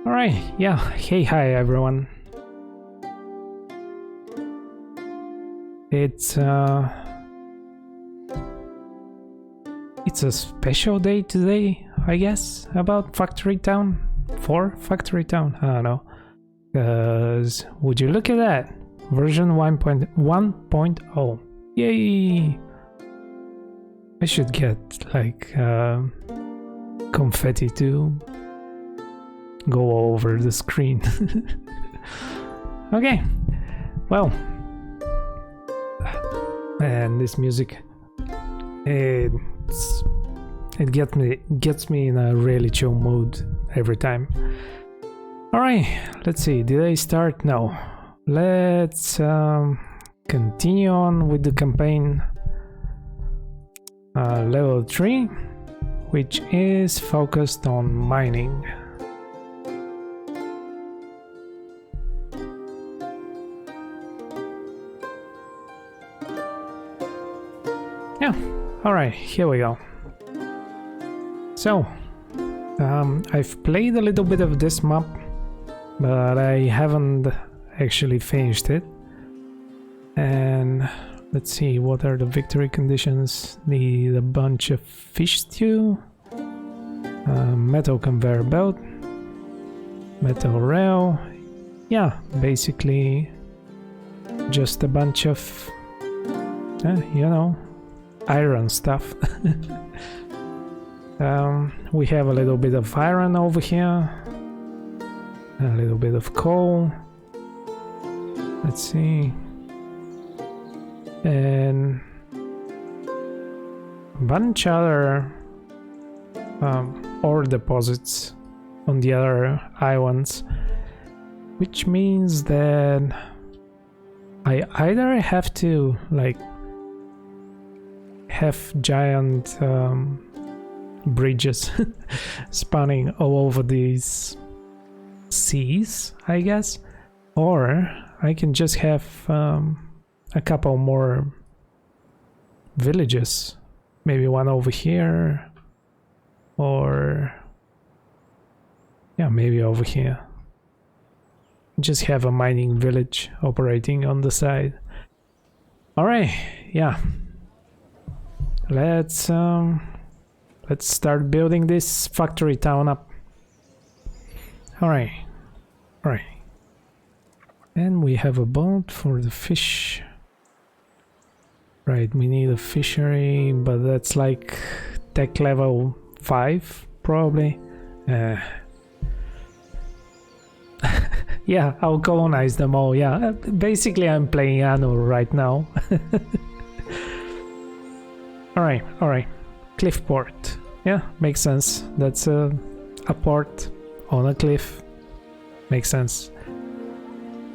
Alright, yeah, hey, hi everyone. It's a special day today, I guess, about Factory Town. For Factory Town, I don't know. Cause would you look at that? Version 1.1.0. Yay! I should get like confetti to go over the screen. Okay, well, and this music, it gets me in a really chill mood every time. All right, let's see. Did I start? No. Let's continue on with the campaign. Level 3, which is focused on mining. Yeah, alright, here we go. So, I've played a little bit of this map, but I haven't actually finished it. And let's see, what are the victory conditions? Need a bunch of fish stew, metal conveyor belt, metal rail. Yeah, basically just a bunch of, you know, iron stuff. We have a little bit of iron over here, a little bit of coal. Let's see. And a bunch other ore deposits on the other islands, which means that I either have to like have giant bridges spanning all over these seas, I guess, or I can just have a couple more villages, maybe one over here, or yeah, maybe over here. Just have a mining village operating on the side. All right, yeah. Let's start building this factory town up. All right, all right. And we have a boat for the fish. Right, we need a fishery, but that's like tech level 5, probably. Yeah, I'll colonize them all, yeah. Basically, I'm playing Anno right now. Alright. Cliffport. Yeah, makes sense. That's a port on a cliff. Makes sense.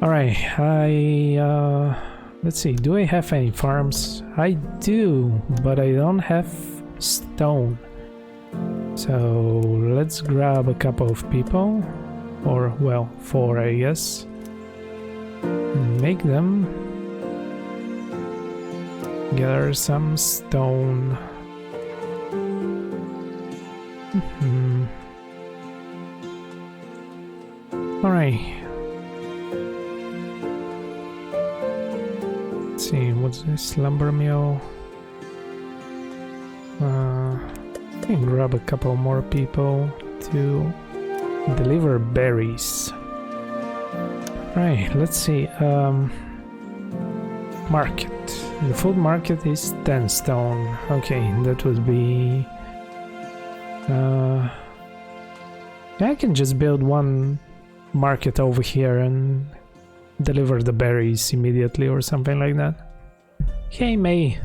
Alright, let's see, do I have any farms? I do, but I don't have stone. So let's grab a couple of people, or well, 4 I guess, and make them gather some stone. Alright. Let's see, what's this? Lumber mill. I can grab a couple more people to deliver berries. Right, let's see. Market. The food market is 10 stone. Okay, that would be... I can just build one market over here and deliver the berries immediately or something like that. Hey May,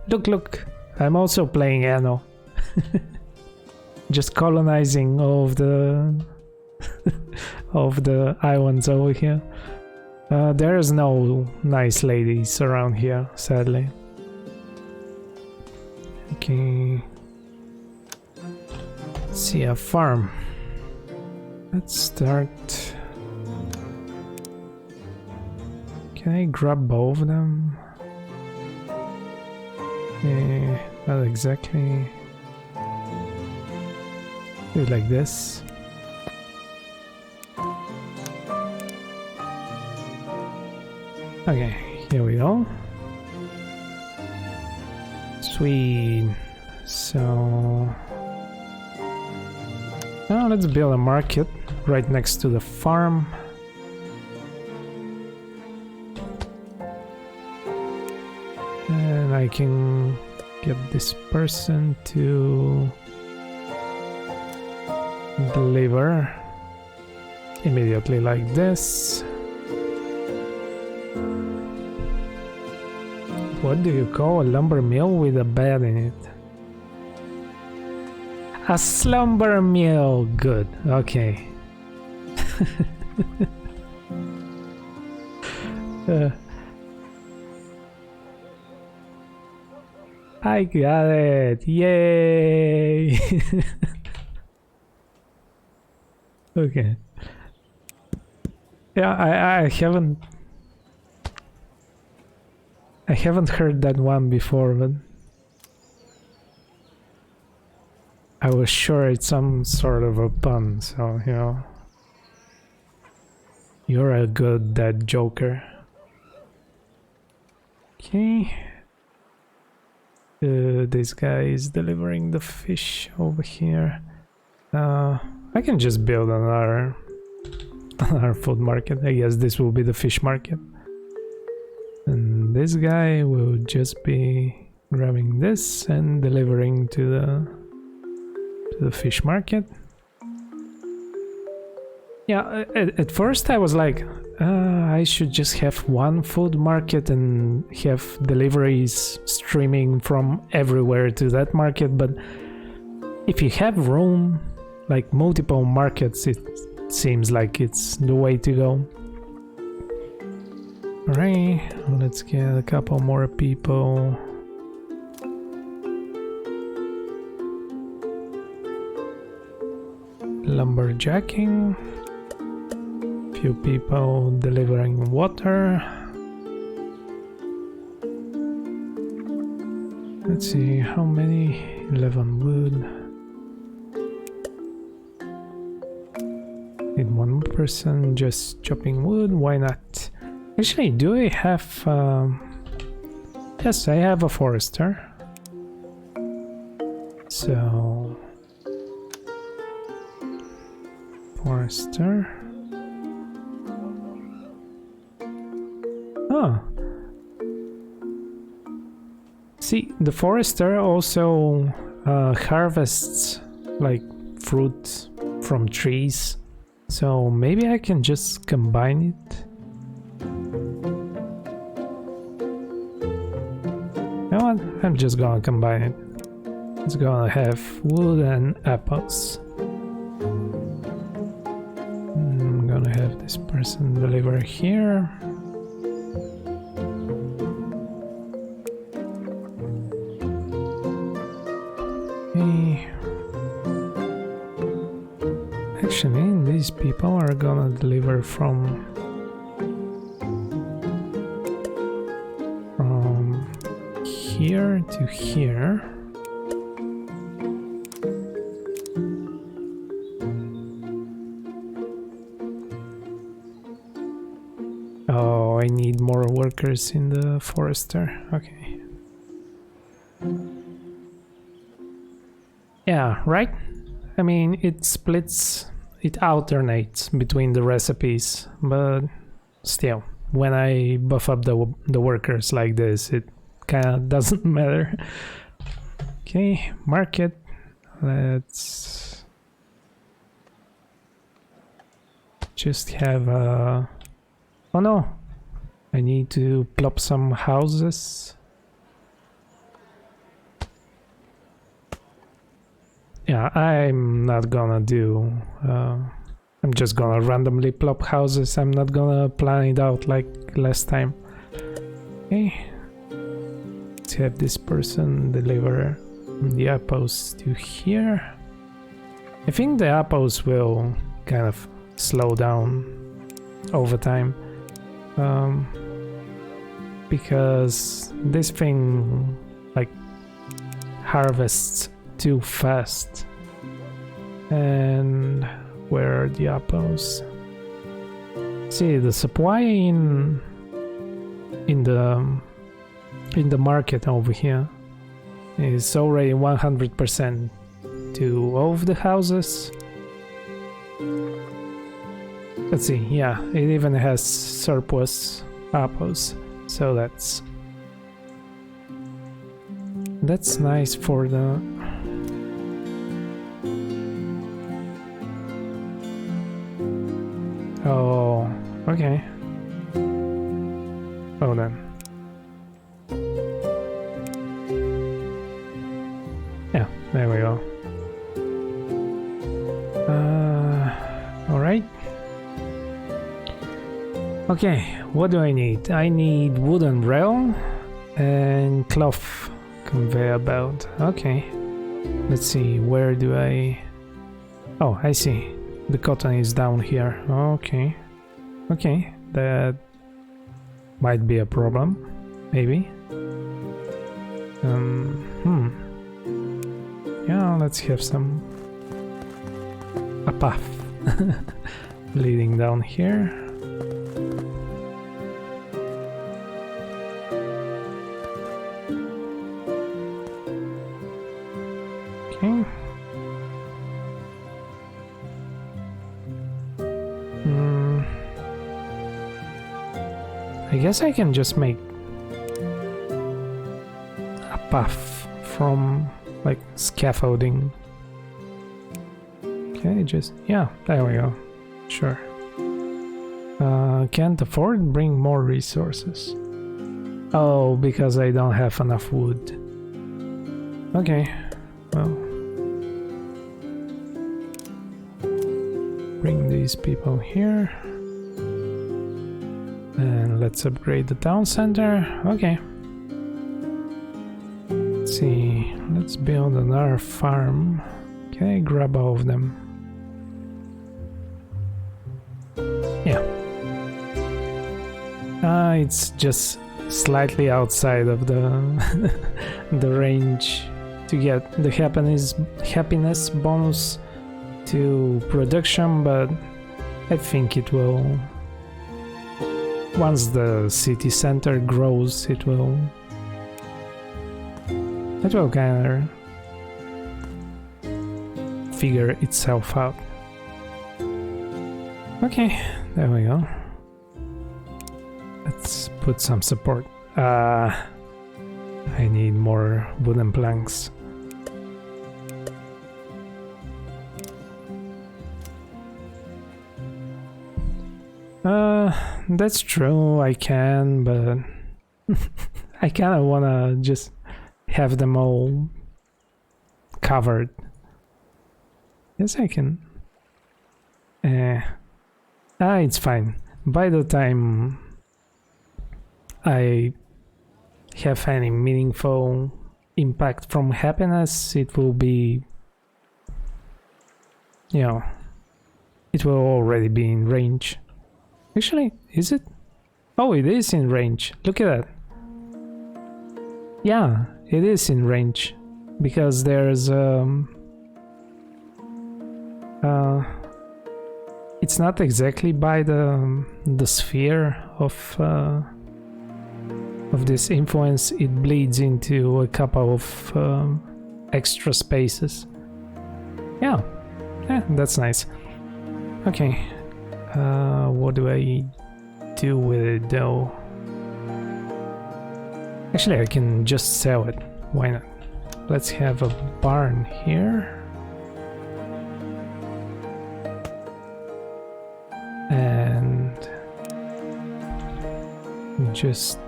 look, I'm also playing Anno. Just colonizing all of the of the islands over here. There's no nice ladies around here, sadly. Okay. Let's see, a farm. Let's start. Can I grab both of them? Not exactly. Do it like this. Okay, here we go. Sweet. So now let's build a market right next to the farm. And I can get this person to deliver immediately like this. What do you call a lumber mill with a bed in it? A slumber mill. Good. Okay. I got it. Yay. Okay. Yeah, I haven't heard that one before, but I was sure it's some sort of a pun, so, you know. You're a good dead joker. Okay. This guy is delivering the fish over here. I can just build another food market. I guess this will be the fish market. And this guy will just be grabbing this and delivering to the fish market. Yeah, at first I was like, I should just have one food market and have deliveries streaming from everywhere to that market, but if you have room, like multiple markets, it seems like it's the way to go. Alright, let's get a couple more people. Lumberjacking. Few people delivering water. Let's see, how many? 11 wood. Need one person just chopping wood, why not? Actually, do I have... yes, I have a forester. So... Forester... Oh. See, the forester also harvests like fruit from trees, so maybe I can just combine it. You know what? I'm just gonna combine it. It's gonna have wood and apples. I'm gonna have this person deliver here. Actually, these people are gonna deliver from here to here. Oh, I need more workers in the forester. Okay. Yeah, right? I mean, it splits, it alternates between the recipes, but still, when I buff up the workers like this, it kind of doesn't matter. Okay, market. Let's just have a... Oh no, I need to plop some houses. Yeah, I'm not gonna do... I'm just gonna randomly plop houses. I'm not gonna plan it out like last time. Okay. Let's have this person deliver the apples to here. I think the apples will kind of slow down over time. Because this thing like harvests too fast. And where are the apples? See, the supply in in the market over here is already 100% to all of the houses. Let's see, yeah, it even has surplus apples, so that's nice for the oh, okay. Oh then. Yeah, there we go. Alright. Okay, what do I need? I need wooden rail and cloth conveyor belt. Okay. Let's see, where do I... Oh, I see. The cotton is down here. Okay. Okay, that might be a problem. Maybe. Yeah, let's have a path leading down here. Okay. I guess I can just make a path from like scaffolding. Okay, just yeah, there we go. Sure. Can't afford, bring more resources. Oh, because I don't have enough wood. Okay, well, bring these people here. And let's upgrade the town center. Okay. Let's see. Let's build another farm. Okay, grab all of them. Yeah. It's just slightly outside of the the range to get the happiness bonus to production, but I think it will. Once the city center grows, it will kind of figure itself out. Okay, there we go. Let's put some support. I need more wooden planks. That's true, I can, but I kind of wanna just have them all covered. Yes, I can. It's fine. By the time I have any meaningful impact from happiness, it will be, you know, it will already be in range. Actually, is it? Oh, it is in range. Look at that. Yeah, it is in range. Because there's it's not exactly by the sphere of this influence. It bleeds into a couple of extra spaces. Yeah, that's nice. Okay. What do I do with it though? Actually, I can just sell it. Why not? Let's have a barn here. And just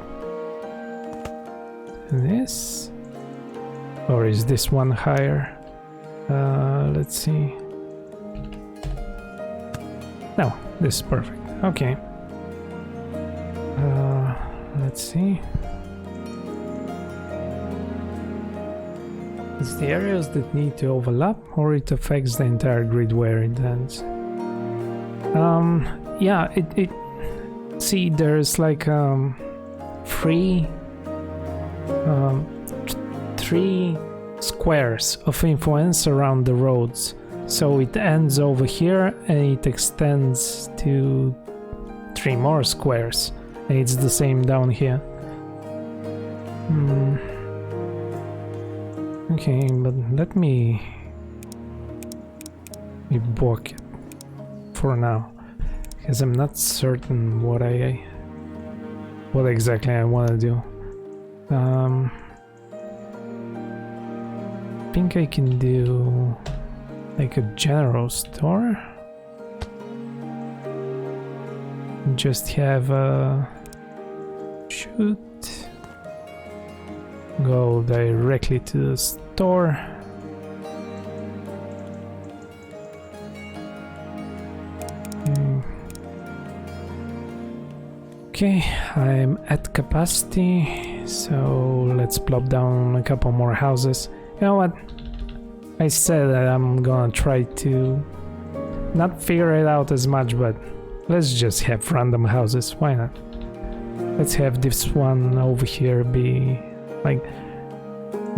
this. Or is this one higher? Let's see. No, this is perfect. Okay. Let's see. It's the areas that need to overlap, or it affects the entire grid where it ends. Yeah, it see, there's like three squares of influence around the roads. So it ends over here and it extends to 3 more squares. It's the same down here. Okay, but let me block it for now, because I'm not certain what exactly I want to do. I think I can do like a general store. Just have a shoot. Go directly to the store. Okay, I'm at capacity, so let's plop down a couple more houses. You know what? I said that I'm gonna try to not figure it out as much, but let's just have random houses. Why not? Let's have this one over here be like,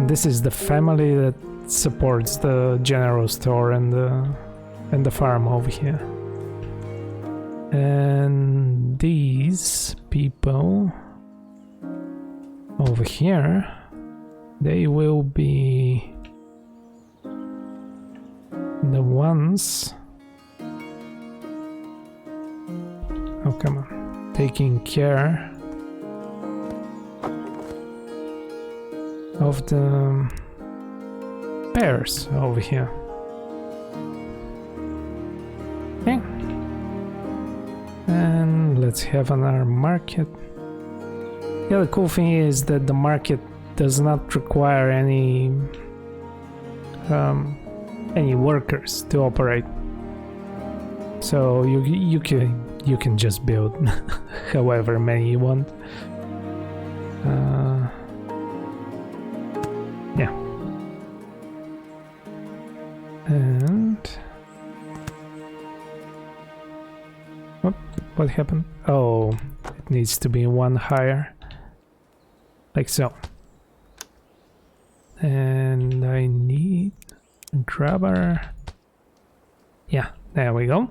this is the family that supports the general store and the farm over here. And these people over here, they will be the ones, oh come on, taking care of the pears over here. Okay. And let's have another market. Yeah, the cool thing is that the market does not require any workers to operate. So you can just build however many you want. Yeah. And what happened? Oh, it needs to be one higher. Like so. And I need a grabber. Yeah, there we go.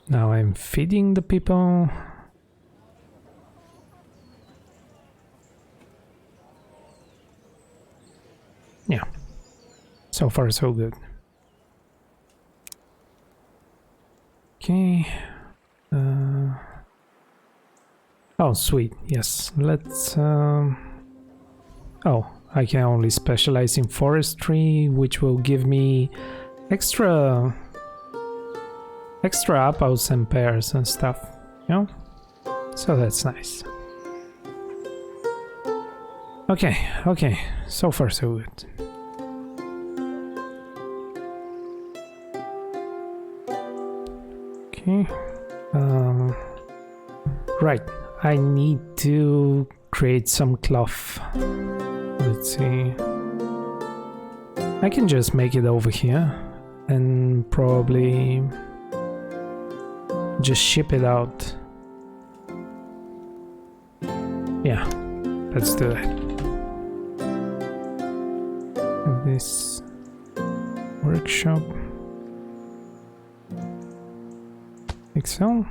Now I'm feeding the people. Yeah, so far so good. Okay. Oh, sweet. Yes. Let's. Oh, I can only specialize in forestry, which will give me extra apples and pears and stuff. You know? So that's nice. Okay. So far so good. Okay. Right. I need to create some cloth. Let's see. I can just make it over here and probably just ship it out. Yeah, let's do that. This workshop. Like so.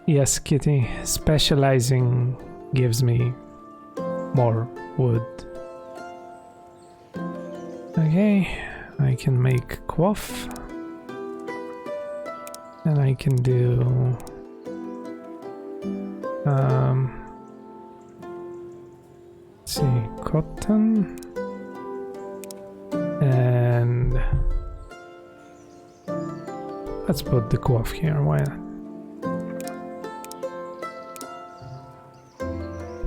Yes, Kitty. Specializing gives me more wood. Okay, I can make cloth. And I can do let's see, cotton and let's put the cloth here, why not?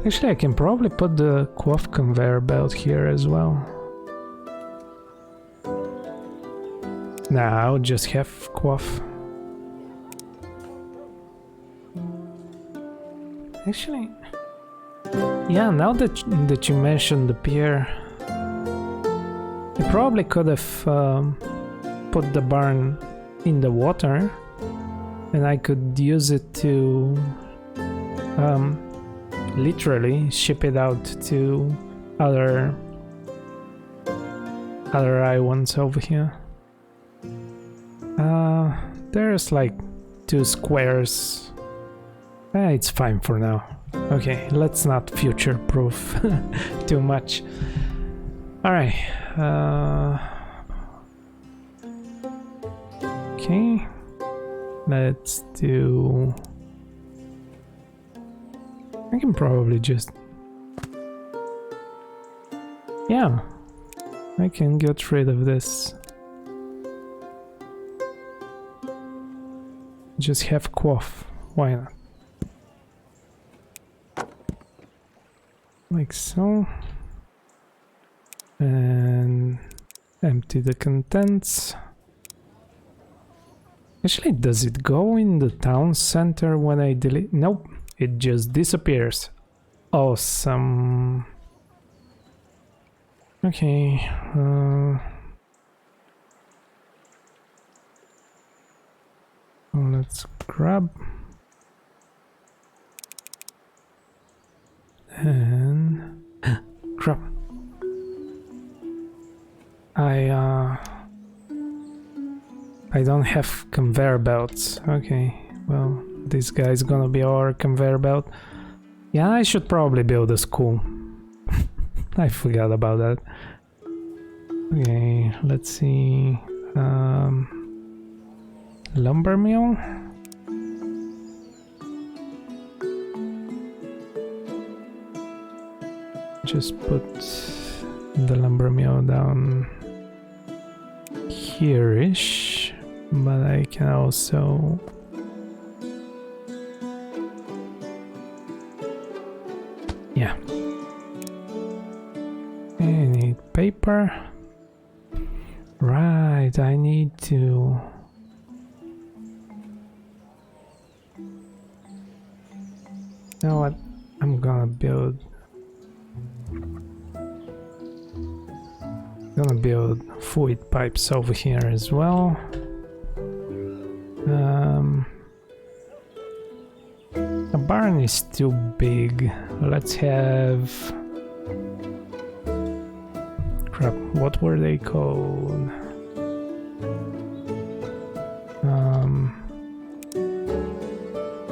Actually, I can probably put the cloth conveyor belt here as well. Nah, I'll just have cloth. Actually, yeah, now that you mentioned the pier, I probably could have put the barn in the water, and I could use it to literally ship it out to other islands over here. There's like 2 squares. It's fine for now. Okay, let's not future-proof too much. Alright. Okay. Let's do... I can probably just... Yeah. I can get rid of this. Just have quaff. Why not? Like so. And empty the contents. Actually, does it go in the town center when I delete? Nope, it just disappears. Awesome. Okay. Let's grab. And crap. I don't have conveyor belts. Okay, well, this guy's gonna be our conveyor belt. Yeah, I should probably build a school. I forgot about that. Okay, let's see. Lumber mill. Just put the lumber mill down here-ish, but I can also yeah. I need paper. Right, I need to you know what? I'm gonna build fluid pipes over here as well. A barn is too big. Let's have... Crap, what were they called?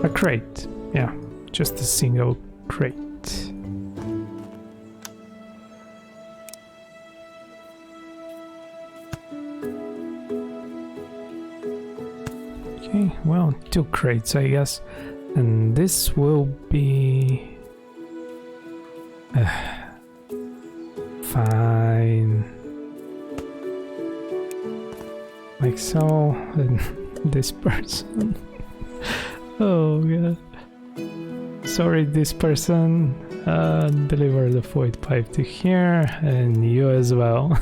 A crate. Yeah, just a single crate. Okay, well, 2 crates, I guess. And this will be... fine. Like so, and this person... oh, God. Sorry, this person. Deliver the void pipe to here, and you as well.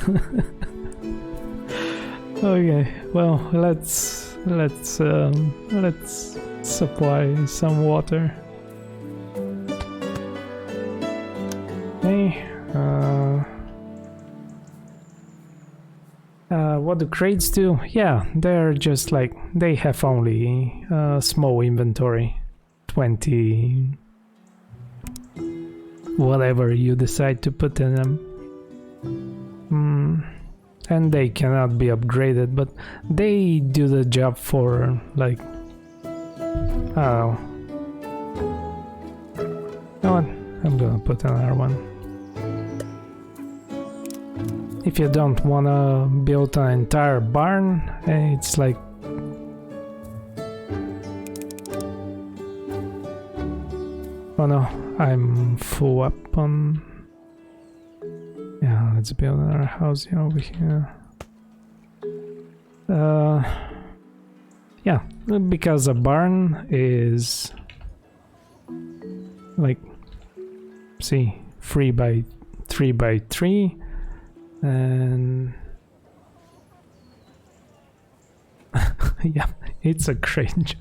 Okay, well, let's supply some water. Okay. What do crates do? Yeah, they're just like, they have only small inventory. 20 whatever you decide to put in them. And they cannot be upgraded, but they do the job for, like, I don't know. You know what? I'm gonna put another one. If you don't wanna build an entire barn, it's like... Oh no, I'm full up on... Yeah, let's build another house over here. Yeah, because a barn is... like... see, 3 by 3 by 3, and yeah, it's a crate.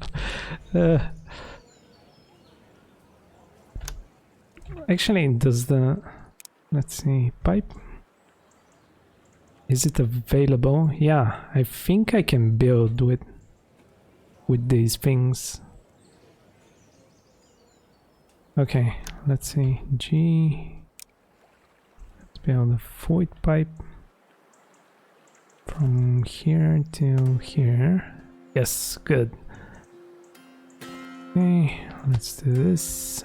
Actually, does the... let's see, pipe? Is it available? Yeah, I think I can build with these things. Okay, let's see, G... build a fluid pipe from here to here. Yes, good. Okay, let's do this.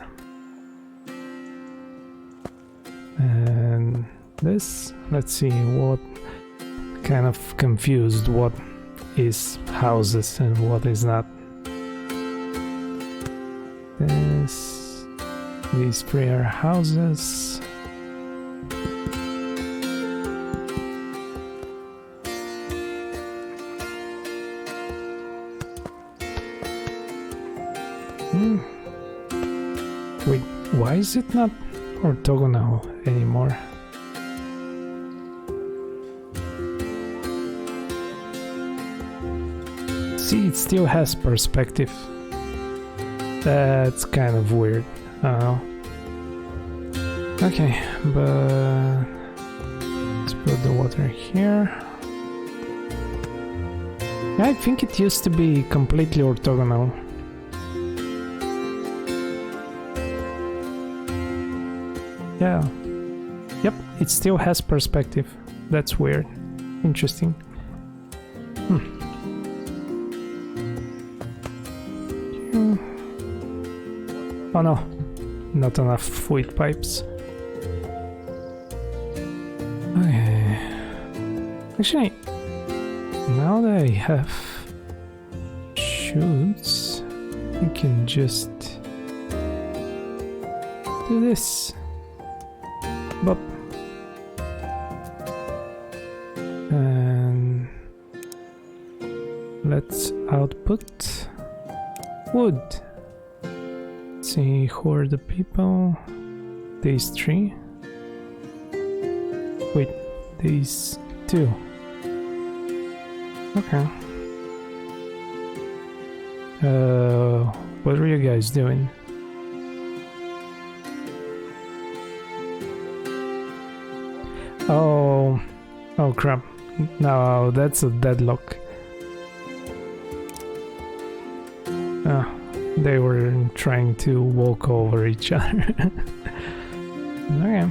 And this. Let's see what kind of confused what is houses and what is not. These three are houses. Wait, why is it not orthogonal anymore? See, it still has perspective. That's kind of weird. Okay, but let's put the water here. I think it used to be completely orthogonal. Yeah. Yep, it still has perspective. That's weird. Interesting. Oh no, not enough fluid pipes. Okay. Actually, now that I have chutes, I can just do this. Bop. And let's output wood. See who are the people. These three. Wait, these two. Okay. What are you guys doing? Oh crap. No, that's a deadlock. They were trying to walk over each other. Okay.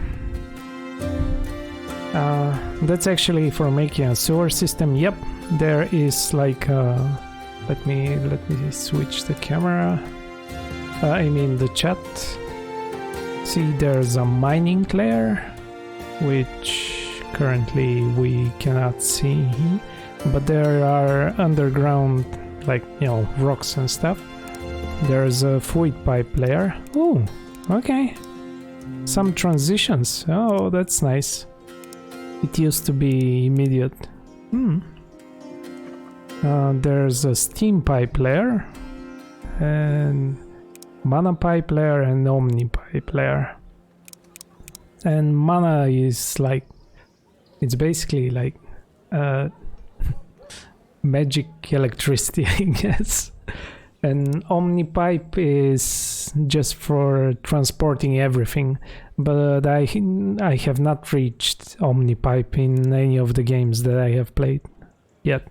That's actually for making a sewer system. Yep, there is like let me switch the camera. I mean the chat. See, there's a mining layer, which currently we cannot see, but there are underground, like, you know, rocks and stuff. There's a fluid pipe layer. Oh, okay. Some transitions. Oh, that's nice. It used to be immediate. There's a steam pipe layer, and mana pipe layer, and omni pipe layer. And mana is like, it's basically like magic electricity, I guess. And omni pipe is just for transporting everything, but I have not reached omni pipe in any of the games that I have played yet.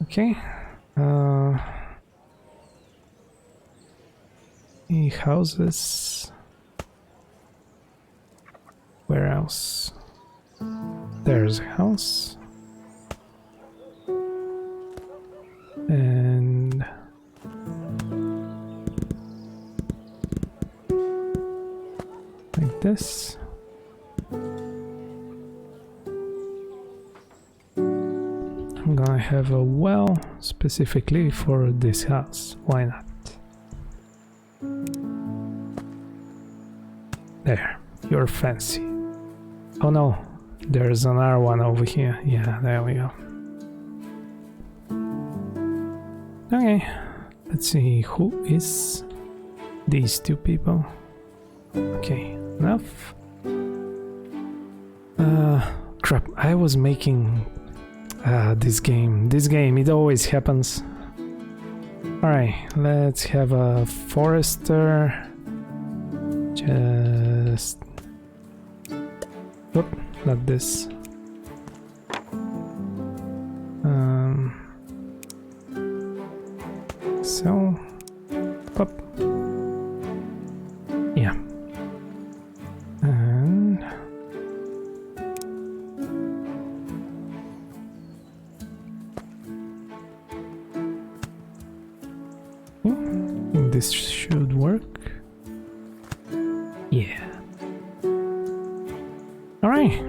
Okay. Houses. Where else? There's a house. And like this. I'm gonna have a well specifically for this house. Why not? There, you're fancy. Oh no, there's another one over here. Yeah, there we go. Okay, let's see who is these two people. Okay, enough. Crap, I was making this game, it always happens. Alright, let's have a forester. Just... Oop, not this. So... Pop. Yeah. And... this should work. Yeah. Alright.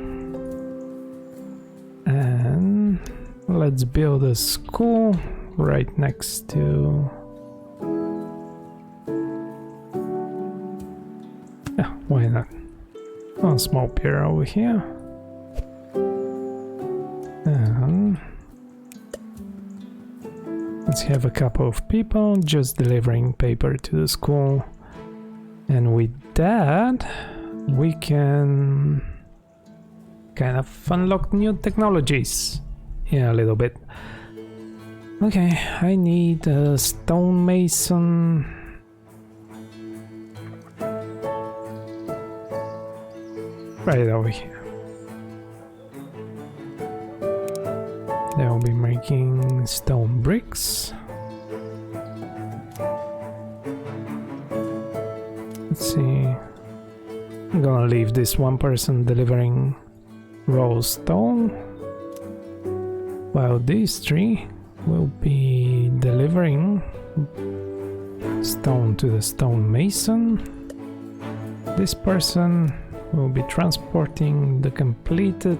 And let's build a school right next to... Yeah, why not? One small pier over here. And let's have a couple of people just delivering paper to the school. And with that, we can kind of unlock new technologies. Yeah, a little bit. Okay, I need a stonemason. Right over here. They'll be making stone bricks. Let's see. I'm gonna leave this one person delivering raw stone, while these three will be delivering stone to the stonemason. This person will be transporting the completed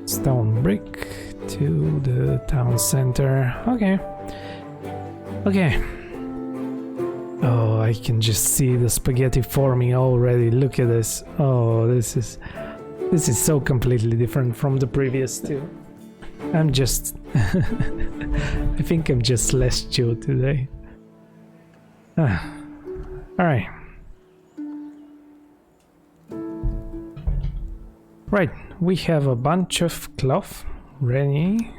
stone brick to the town center. Okay. Okay. Oh, I can just see the spaghetti forming already. Look at this. Oh, this is so completely different from the previous two. I'm just I think I'm just less chill today. Alright. Right, we have a bunch of cloth ready.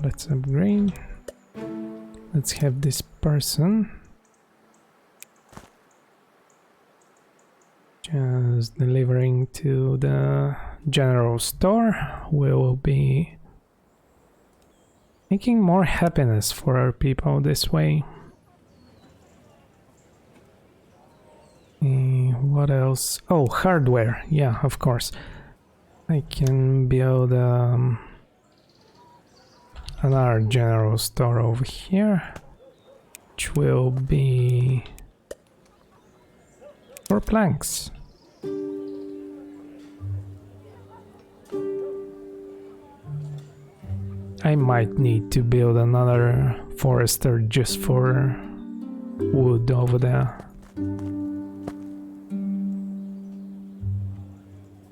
Let's upgrade. Let's have this person just delivering to the general store. We will be making more happiness for our people this way. What else? Oh, hardware. Yeah, of course. I can build another general store over here, which will be for planks. I might need to build another forester just for wood over there.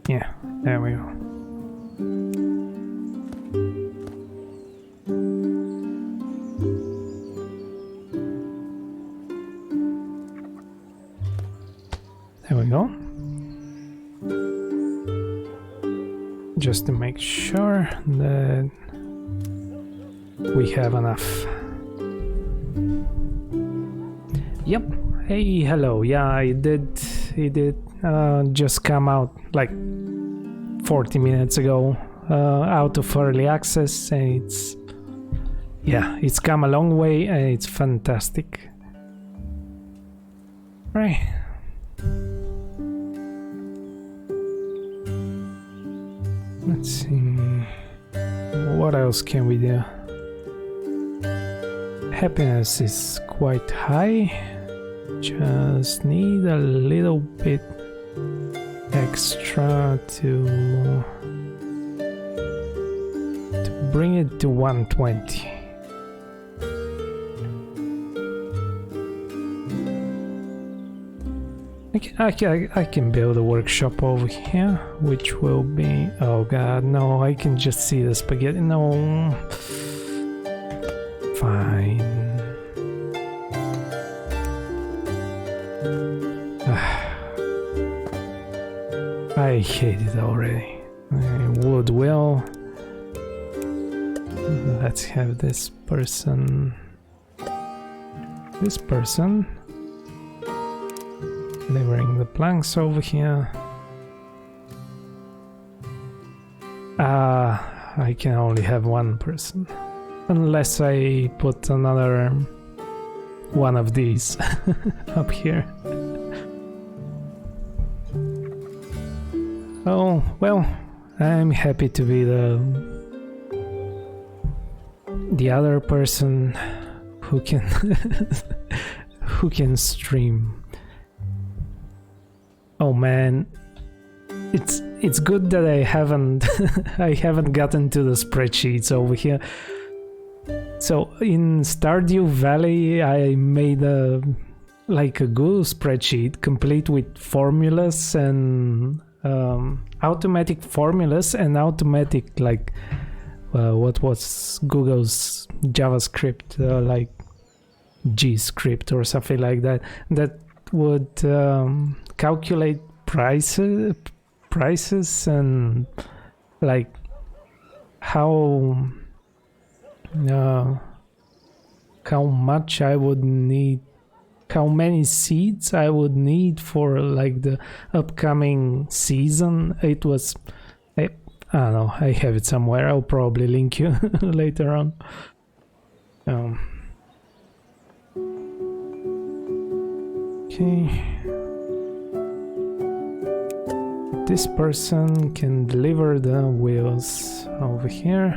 Yeah, there we go. There we go. Just to make sure that we have enough. Yep. Hey, hello. Yeah, it did just come out like 40 minutes ago, out of early access, and it's come a long way and it's fantastic. Right. Let's see. What else can we do? Happiness is quite high. Just need a little bit extra to bring it to 120. I can build a workshop over here, which will be... Oh god, no, I can just see the spaghetti. No. Fine. I hate it already. Wood will. Let's have this person. Delivering the planks over here. I can only have one person. Unless I put another one of these up here. Oh, well, I'm happy to be the other person who can who can stream. Oh man, it's good that I haven't I haven't gotten to the spreadsheets over here. So in Stardew Valley, I made a Google spreadsheet complete with formulas and automatic formulas and automatic what was Google's JavaScript like G-script or something like that would calculate prices and like how much I would need, how many seeds I would need for like the upcoming season. It was I don't know, I have it somewhere. I'll probably link you later on. Okay. This person can deliver the wheels over here.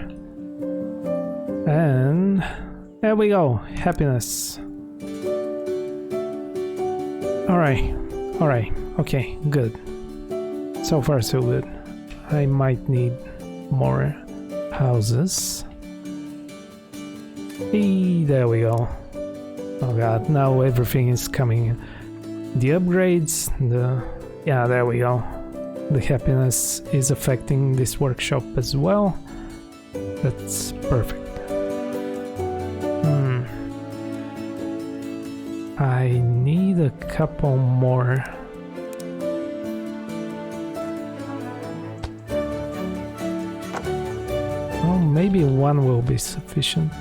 And there we go. Happiness. Alright. Okay, good. So far so good. I might need more houses. Hey, there we go. Oh god, now everything is coming in. The upgrades, yeah, there we go. The happiness is affecting this workshop as well. That's perfect. I need a couple more. Well, maybe one will be sufficient.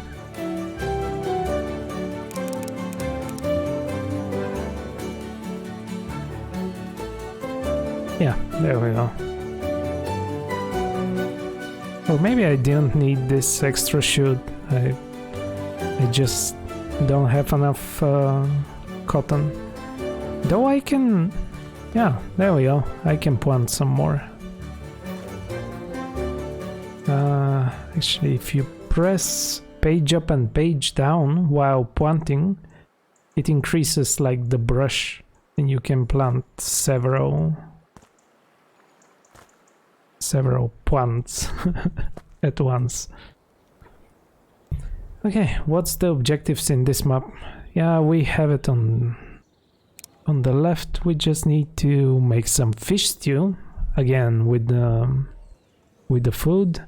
Yeah, there we go. Or maybe I didn't need this extra shoot. I just don't have enough cotton. Though I can... Yeah, there we go. I can plant some more. Actually, if you press page up and page down while planting, it increases like the brush and you can plant several plants at once. Okay, what's the objectives in this map? Yeah, we have it on the left. We just need to make some fish stew again with the food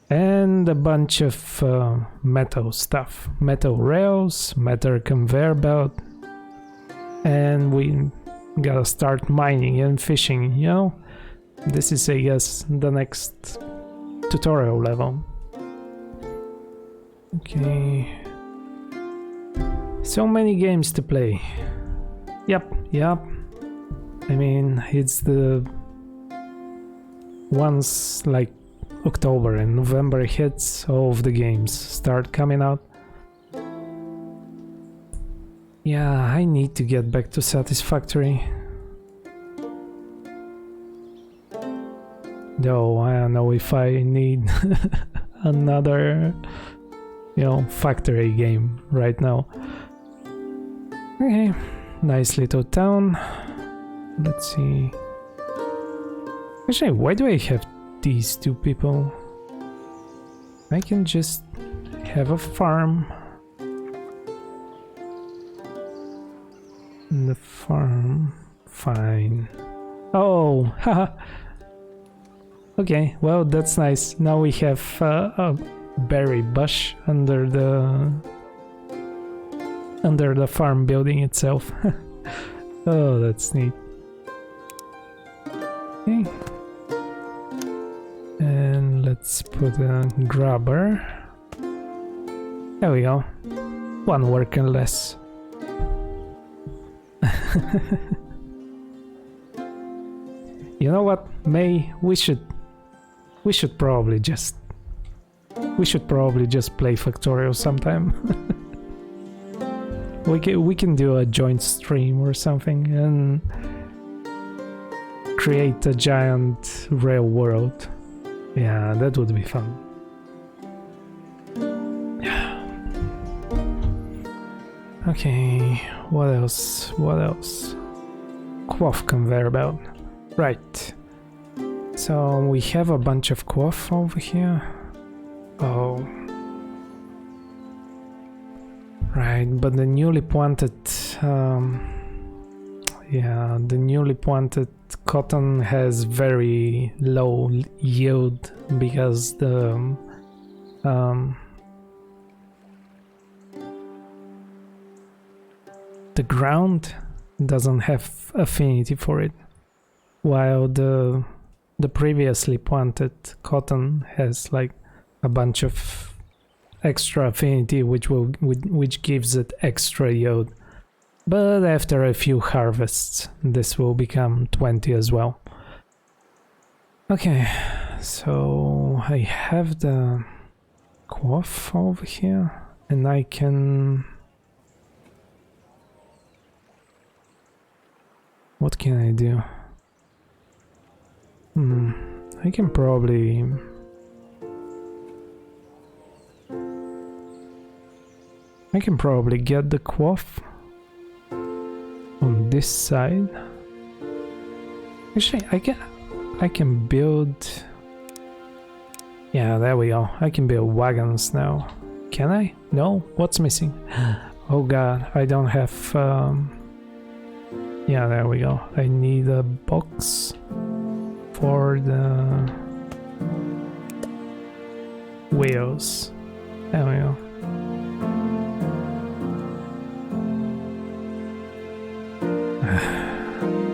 and a bunch of metal stuff, metal rails, metal conveyor belt, and we gotta start mining and fishing, you know? This is, I guess, the next tutorial level. Okay. So many games to play. Yep. I mean, it's the... Once, like, October and November hits, all of the games start coming out. Yeah, I need to get back to Satisfactory. Though I don't know if I need another, you know, factory game right now. Okay, nice little town. Let's see. Actually, why do I have these two people? I can just have a farm. And the farm, fine. Oh, haha. Okay, well, that's nice. Now we have a berry bush under the farm building itself. Oh, that's neat. Okay. And let's put a grabber. There we go. One worker less. You know what, May? We should probably just play Factorio sometime. we can do a joint stream or something and create a giant rail world. Yeah, that would be fun. Okay, what else? What else? Quaff conveyor belt. Right. So we have a bunch of quaff over here. Oh. Right, but the newly planted... yeah, the newly planted cotton has very low yield because the ground doesn't have affinity for it, while the previously planted cotton has like a bunch of extra affinity, which gives it extra yield. But after a few harvests, this will become 20 as well. Okay, so I have the quaff over here, and I can... What can I do? I can probably... get the quaff on this side. Actually, I can build... Yeah, there we go. I can build wagons now. Can I? No? What's missing? Oh god, I don't have... Yeah, there we go. I need a box for the wheels. There we go.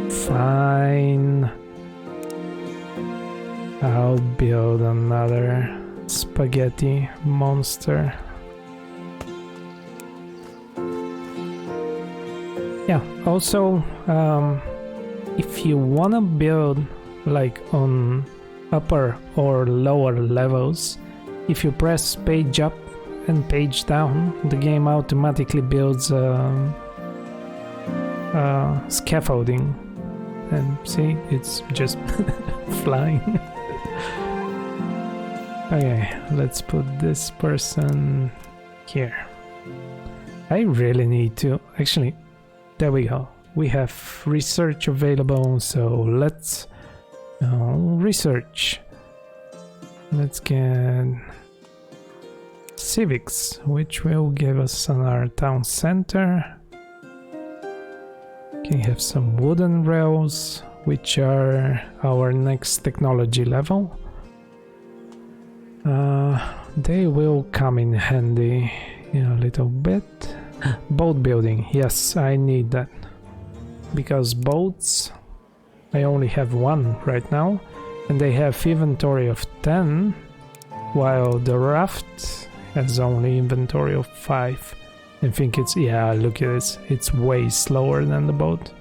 Fine. I'll build another spaghetti monster. Yeah, also, if you wanna build like on upper or lower levels, if you press page up and page down, the game automatically builds scaffolding. And see, it's just flying. Okay, let's put this person here. I really need to... Actually, there we go. We have research available, so let's research. Let's get civics, which will give us another town center. Can have some wooden rails, which are our next technology level. They will come in handy in a little bit. Boat building, yes, I need that. Because boats, I only have one right now, and they have inventory of 10, while the raft has only inventory of 5. I think it's, yeah, look at this, it's way slower than the boat.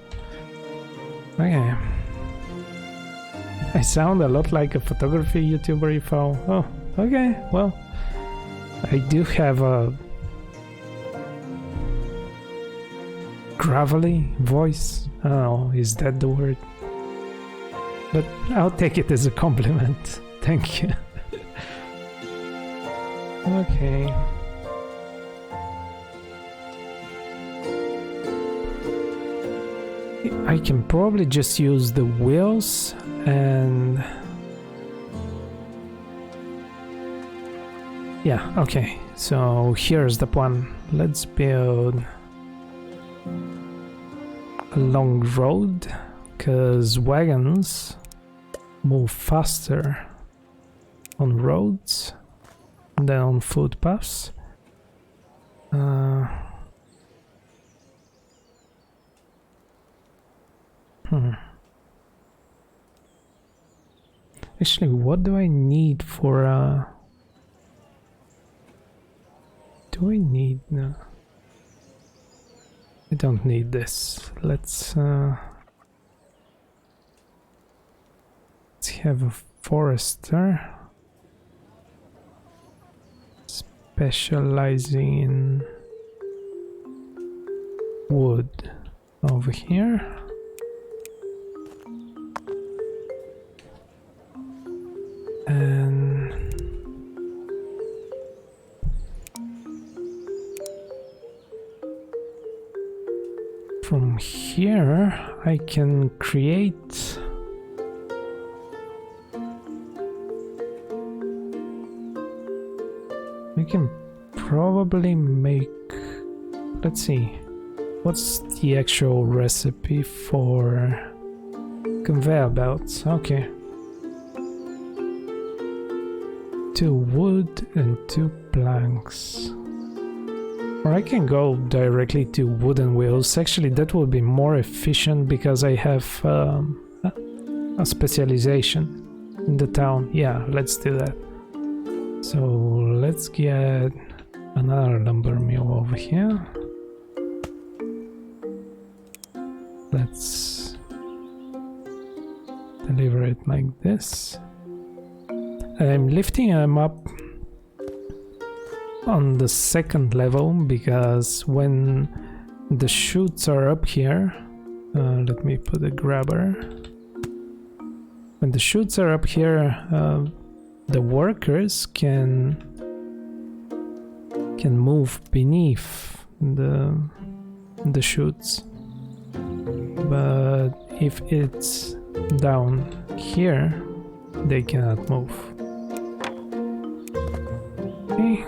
Okay. I sound a lot like a photography YouTuber if I'll... Oh, okay, well, I do have a gravelly voice. Oh, is that the word? But I'll take it as a compliment. Thank you. Okay. I can probably just use the wheels and... Yeah, okay. So here's the plan. Let's build a long road, because wagons move faster on roads than on footpaths. Actually, what do I need for do I need... No. I don't need this. Let's have a forester specializing in wood over here. And from here I can create we can probably make, let's see, what's the actual recipe for conveyor belts? Okay. 2 wood and 2 planks. Or I can go directly to wooden wheels. Actually, that would be more efficient because I have a specialization in the town. Yeah, let's do that. So let's get another lumber mill over here. Let's deliver it like this. I'm lifting them up on the second level because when the chutes are up here, let me put a grabber. When the chutes are up here, the workers can move beneath the chutes, but if it's down here, they cannot move. Okay.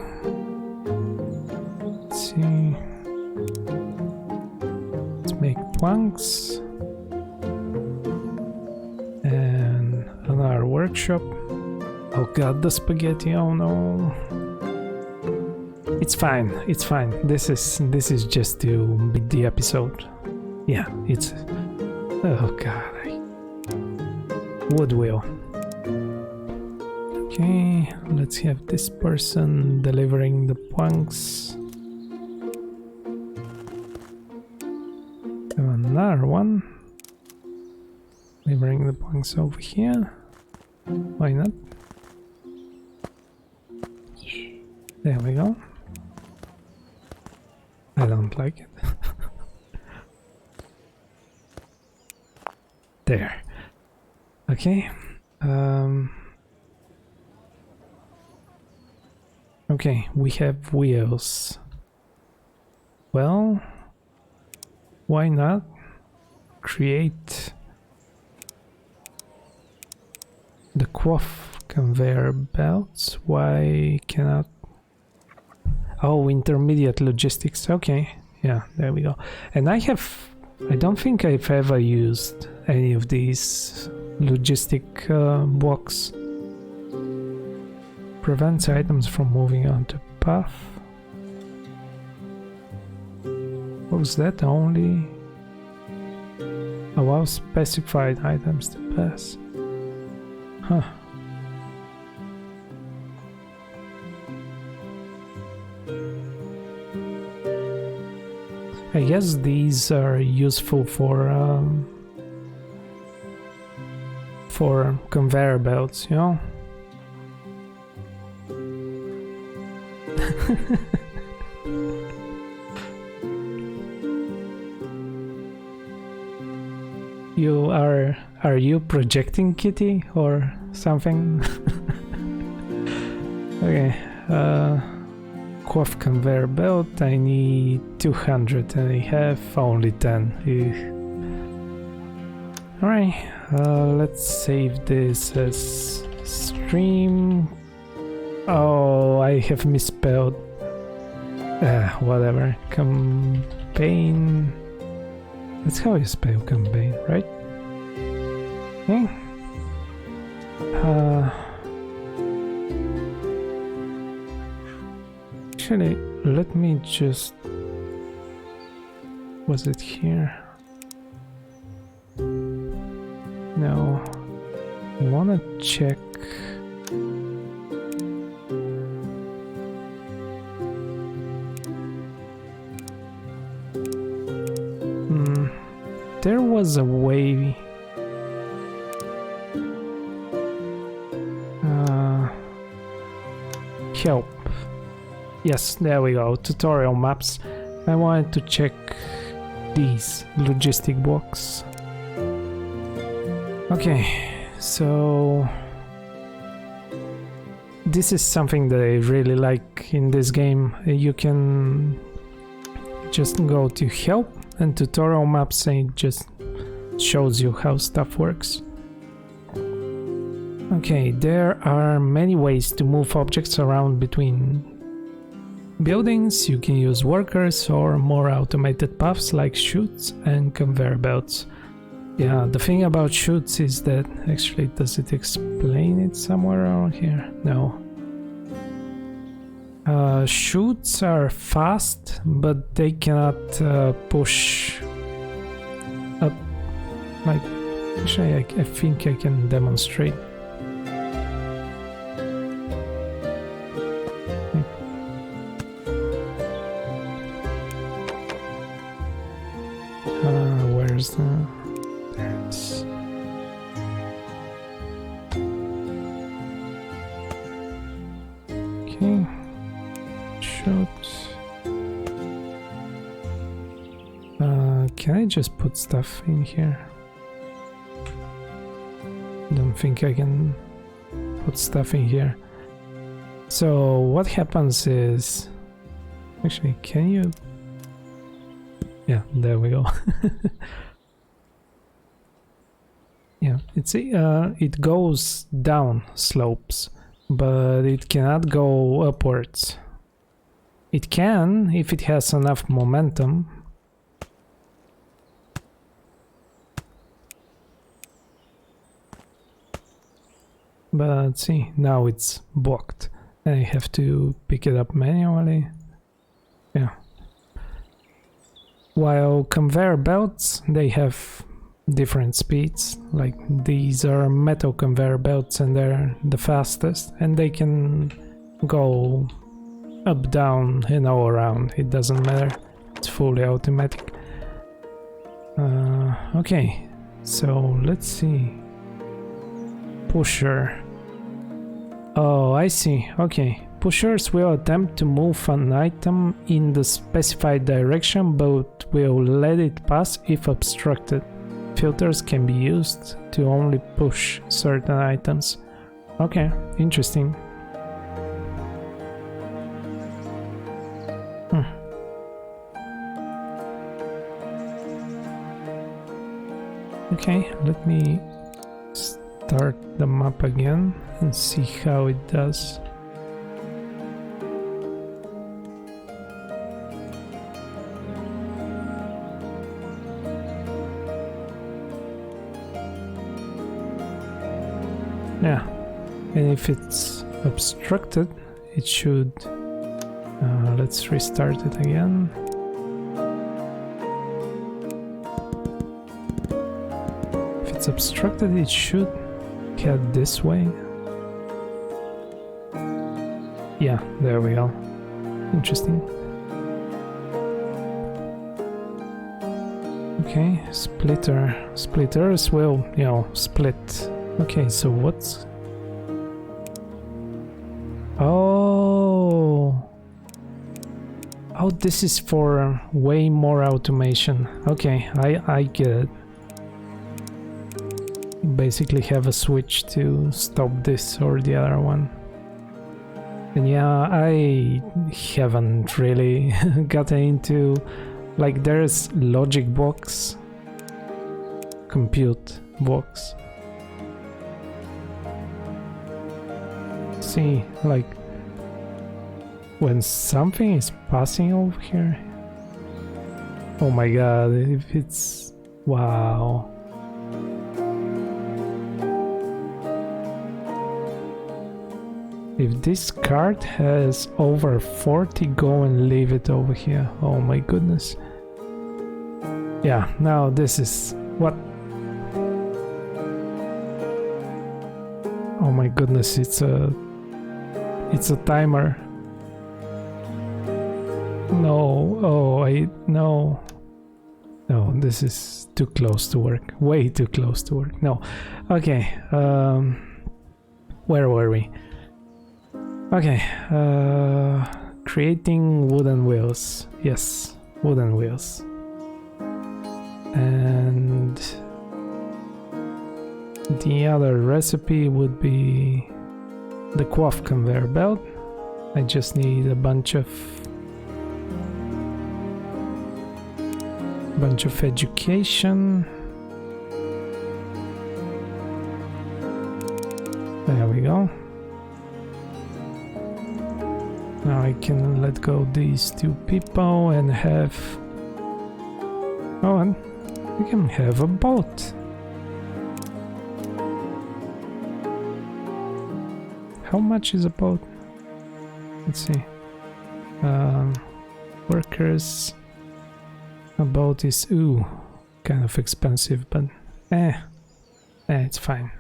Let's see. Let's make planks and another workshop. Oh god, the spaghetti! Oh no! It's fine. It's fine. This is just to beat the episode. Yeah, it's. Oh god! Wood wheel. Okay, let's have this person delivering the planks. And another one delivering the planks over here. Why not? There we go. I don't like it. There. Okay. Okay, we have wheels. Well, why not create the quaff conveyor belts? Why cannot? Oh, intermediate logistics. Okay, yeah, there we go. And I don't think I've ever used any of these logistic blocks. Prevents items from moving onto path. Was that only? Allow specified items to pass. Huh. I guess these are useful for conveyor belts, you know? Are you projecting, Kitty, or something? Okay, quaff conveyor belt. I need 200 and I have only 10. Alright, let's save this as stream. Oh, I have misspelled. Whatever. Campaign. That's how you spell campaign, right? Okay. Actually, let me just. Was it here? No. I wanna check. There was a way. Help. Yes, there we go. Tutorial maps. I wanted to check these logistic blocks. Okay, so this is something that I really like in this game. You can just go to help and tutorial maps, it just shows you how stuff works. Okay, there are many ways to move objects around between buildings. You can use workers or more automated paths like chutes and conveyor belts. Yeah, the thing about chutes is that, actually, does it explain it somewhere around here? No. Chutes are fast, but they cannot push up. Like, actually, I think I can demonstrate. Where's the... There it is. Okay. Shoot. Can I just put stuff in here? Don't think I can put stuff in here. So what happens is... Actually, can you... Yeah, there we go. Yeah, it goes down slopes, but it cannot go upwards. It can if it has enough momentum. But see, now it's blocked and I have to pick it up manually. Yeah. While conveyor belts, they have different speeds. Like, these are metal conveyor belts and they're the fastest, and they can go up, down and all around. It doesn't matter. It's fully automatic. Okay, so let's see. Pusher. Oh, I see. Okay. Pushers will attempt to move an item in the specified direction, but will let it pass if obstructed. Filters can be used to only push certain items. Okay, interesting. Okay, let me start the map again and see how it does. Yeah, and if it's obstructed, it should... let's restart it again. If it's obstructed, it should head this way. Yeah, there we go. Interesting. Okay, splitter. Splitters will, you know, split. Okay, so what's... Oh, this is for way more automation. Okay, I get it. You basically have a switch to stop this or the other one. And yeah, I haven't really gotten into... Like, there's logic box, compute box. See, like, when something is passing over here. Oh my god, if it's... Wow. If this card has over 40, go and leave it over here. Oh my goodness. Yeah, now this is... What? Oh my goodness, it's a timer. No, no. No, this is too close to work. Way too close to work. No. Okay, where were we? Okay, creating wooden wheels. Yes, wooden wheels. And the other recipe would be the coif conveyor belt. I just need a bunch of bunch of education. There we go. Now I can let go these two people and have... Oh, and we can have a boat. How much is a boat? Let's see. Workers. A boat is, ooh, kind of expensive, but it's fine.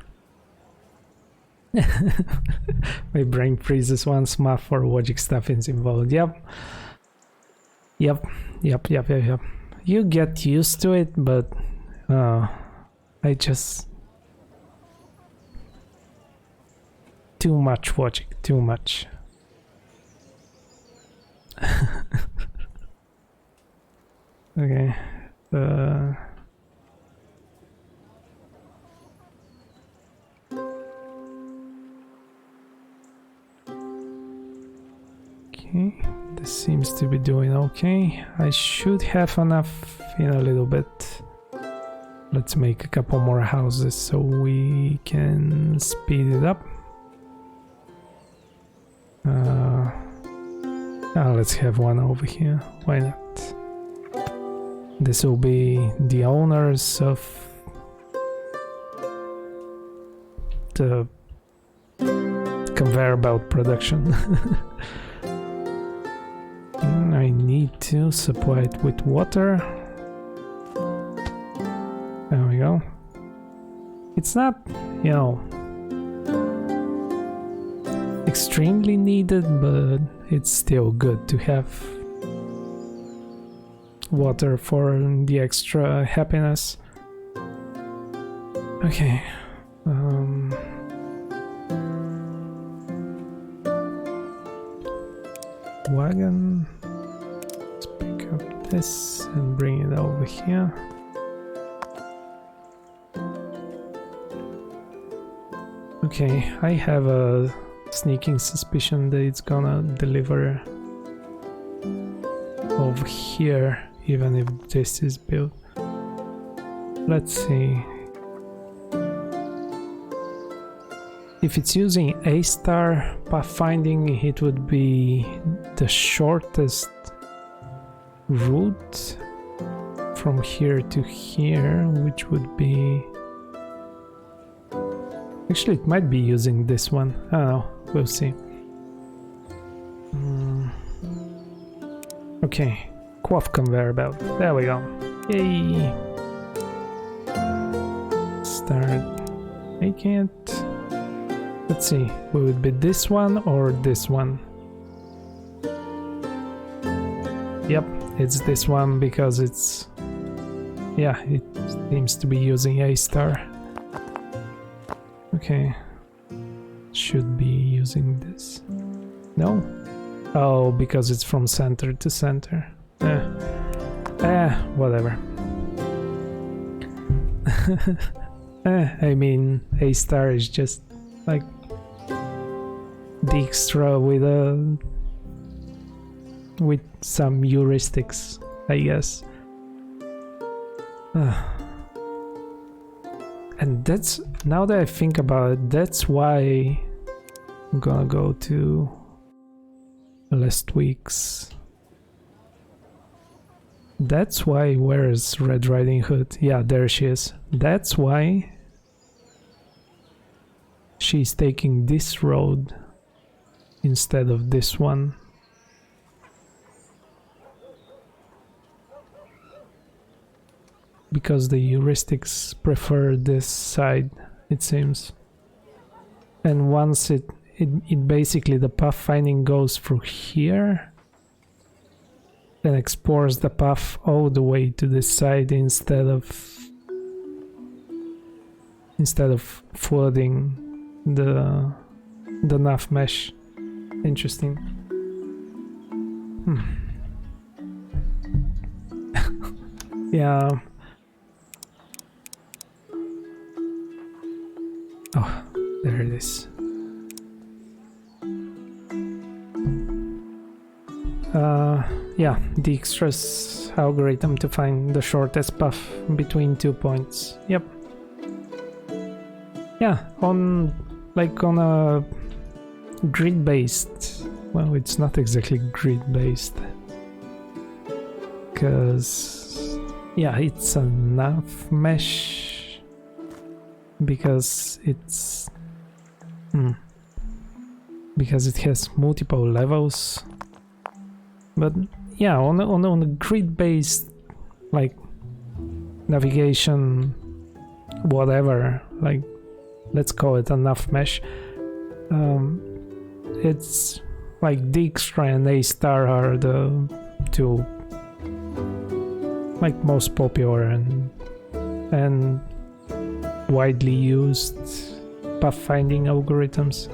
My brain freezes once more for logic stuff is involved. Yep. You get used to it, but I just... Too much logic, too much. Okay. Okay, this seems to be doing okay. I should have enough in a little bit. Let's make a couple more houses so we can speed it up. Let's have one over here. Why not? This will be the owners of the conveyor belt production. I need to supply it with water. There we go. It's not, you know, extremely needed, but it's still good to have water for the extra happiness. Okay. Wagon. Let's pick up this and bring it over here. Okay, I have a sneaking suspicion that it's gonna deliver over here, even if this is built. Let's see. If it's using A-star pathfinding, it would be the shortest route from here to here, which would be... Actually, it might be using this one. I don't know. We'll see. Okay. Quaff conveyor belt. There we go. Yay! Start making it. Let's see. Will it be this one or this one? Yep, it's this one because it's... Yeah, it seems to be using A-star. Okay. Should be using this. No? Oh, because it's from center to center. Whatever. I mean, A-star is just like Dijkstra with some heuristics, I guess. And that's, now that I think about it, that's why I'm gonna go to last week's. That's why, where is Red Riding Hood? Yeah, there she is. That's why she's taking this road instead of this one. Because the heuristics prefer this side, it seems. And once it basically, the pathfinding goes through here and explores the path all the way to this side instead of flooding the nav mesh. Interesting. Yeah. Oh, there it is. Yeah, Dijkstra's algorithm to find the shortest path between 2 points. Yep. Yeah, on a grid-based, well, it's not exactly grid-based, because yeah, it's a nav mesh, because it's because it has multiple levels. But yeah, on a grid-based like navigation, whatever, like let's call it a nav mesh, it's like Dijkstra and A-star are the two like most popular and widely used pathfinding algorithms.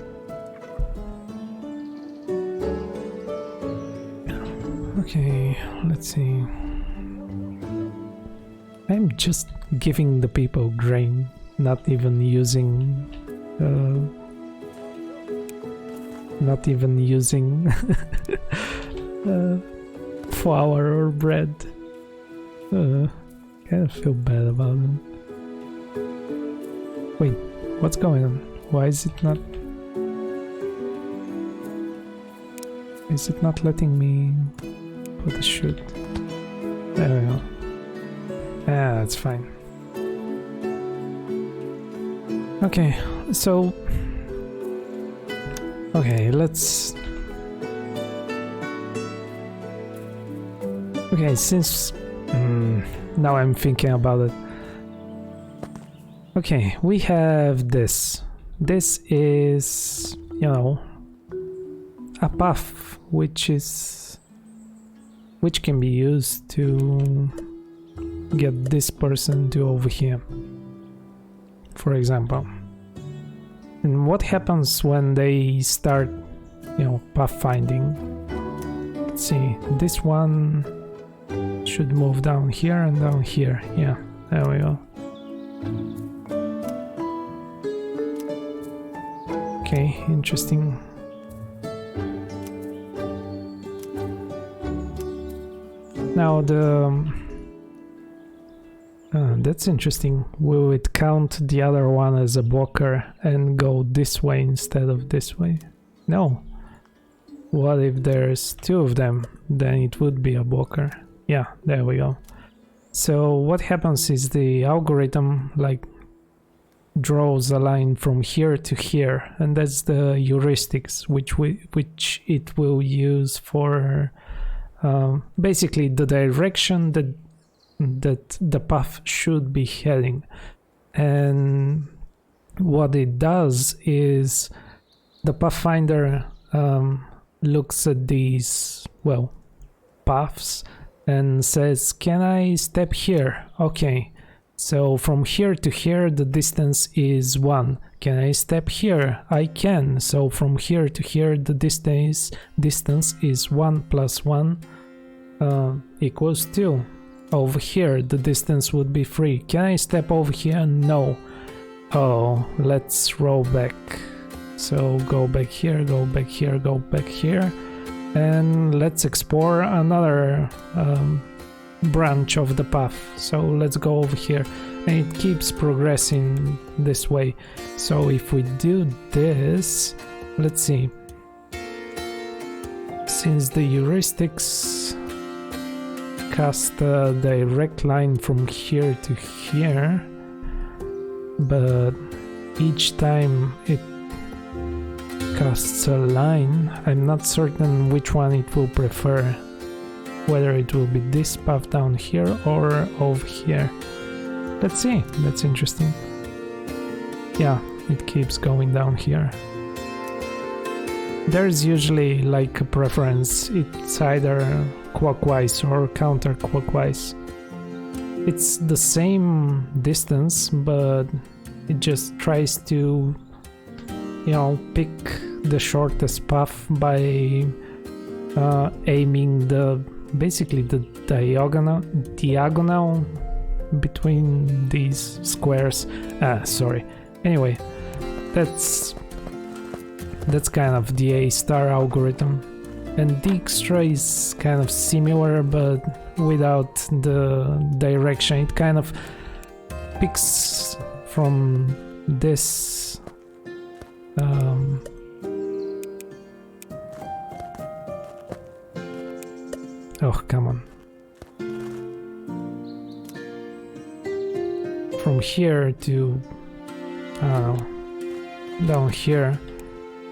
Okay, let's see. I'm just giving the people grain, not even using flour or bread. Kind of feel bad about it. Wait, what's going on? Why is it not? Is it not letting me put a shoot? There we go. Ah, that's fine. Okay, so let's. Okay, since now I'm thinking about it. Okay, we have this. This is, you know, a path which can be used to get this person to over here, for example. And what happens when they start, you know, pathfinding? Let's see, this one should move down here and down here. Yeah, there we go. Okay, interesting. Now that's interesting. Will it count the other one as a blocker and go this way instead of this way? No. What if there's two of them? Then it would be a blocker. Yeah, there we go. So what happens is the algorithm like draws a line from here to here, and that's the heuristics which it will use for basically the direction that the path should be heading. And what it does is the pathfinder looks at these, well, paths and says, can I step here? Okay, so from here to here the distance is 1. Can I step here? I can. So from here to here the distance is 1 plus 1 equals 2. Over here the distance would be 3. Can I step over here? No. Oh, let's roll back. So go back here, go back here, go back here, and let's explore another branch of the path. So let's go over here, and it keeps progressing this way. So if we do this, let's see, since the heuristics cast a direct line from here to here, but each time it casts a line, I'm not certain which one it will prefer, whether it will be this path down here or over here. Let's see, that's interesting. Yeah, it keeps going down here. There's usually like a preference, it's either clockwise or counterclockwise. It's the same distance, but it just tries to, you know, pick the shortest path by aiming basically the diagonal between these squares. Sorry. Anyway, that's kind of the A-star algorithm, and Dijkstra is kind of similar, but without the direction. It kind of picks from this oh, come on. From here to, I don't know, down here,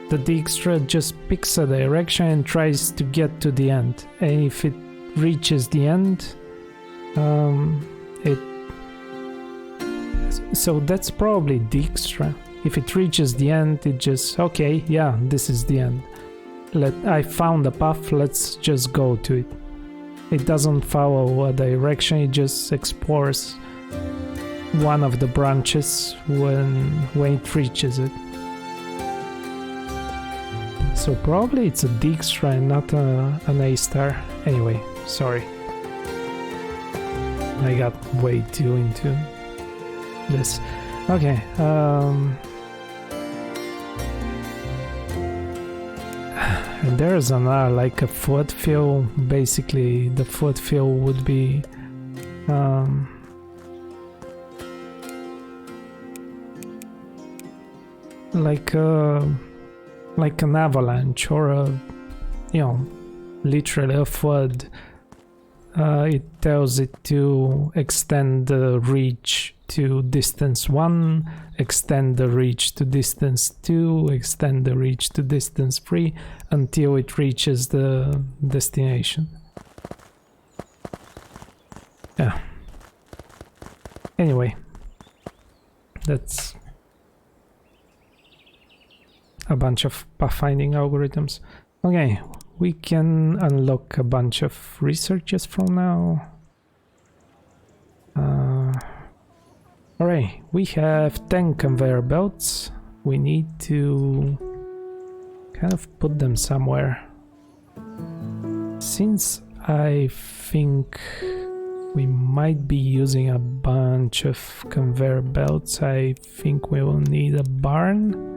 the Dijkstra just picks a direction and tries to get to the end. And if it reaches the end, so that's probably Dijkstra. If it reaches the end, it just, okay, yeah, this is the end. I found a path, let's just go to it. It doesn't follow a direction, it just explores one of the branches when it reaches it. So probably it's a Dijkstra and not an A-star. Anyway, sorry. I got way too into this. Okay, and there's another, like a foot fill. Basically, the foot fill would be like an avalanche or a, you know, literally a flood. It tells it to extend the reach to distance 1, extend the reach to distance 2, extend the reach to distance 3 until it reaches the destination. Yeah. Anyway, that's a bunch of pathfinding algorithms. Okay, we can unlock a bunch of researches from now. Alright, we have 10 conveyor belts. We need to kind of put them somewhere. Since I think we might be using a bunch of conveyor belts, I think we will need a barn.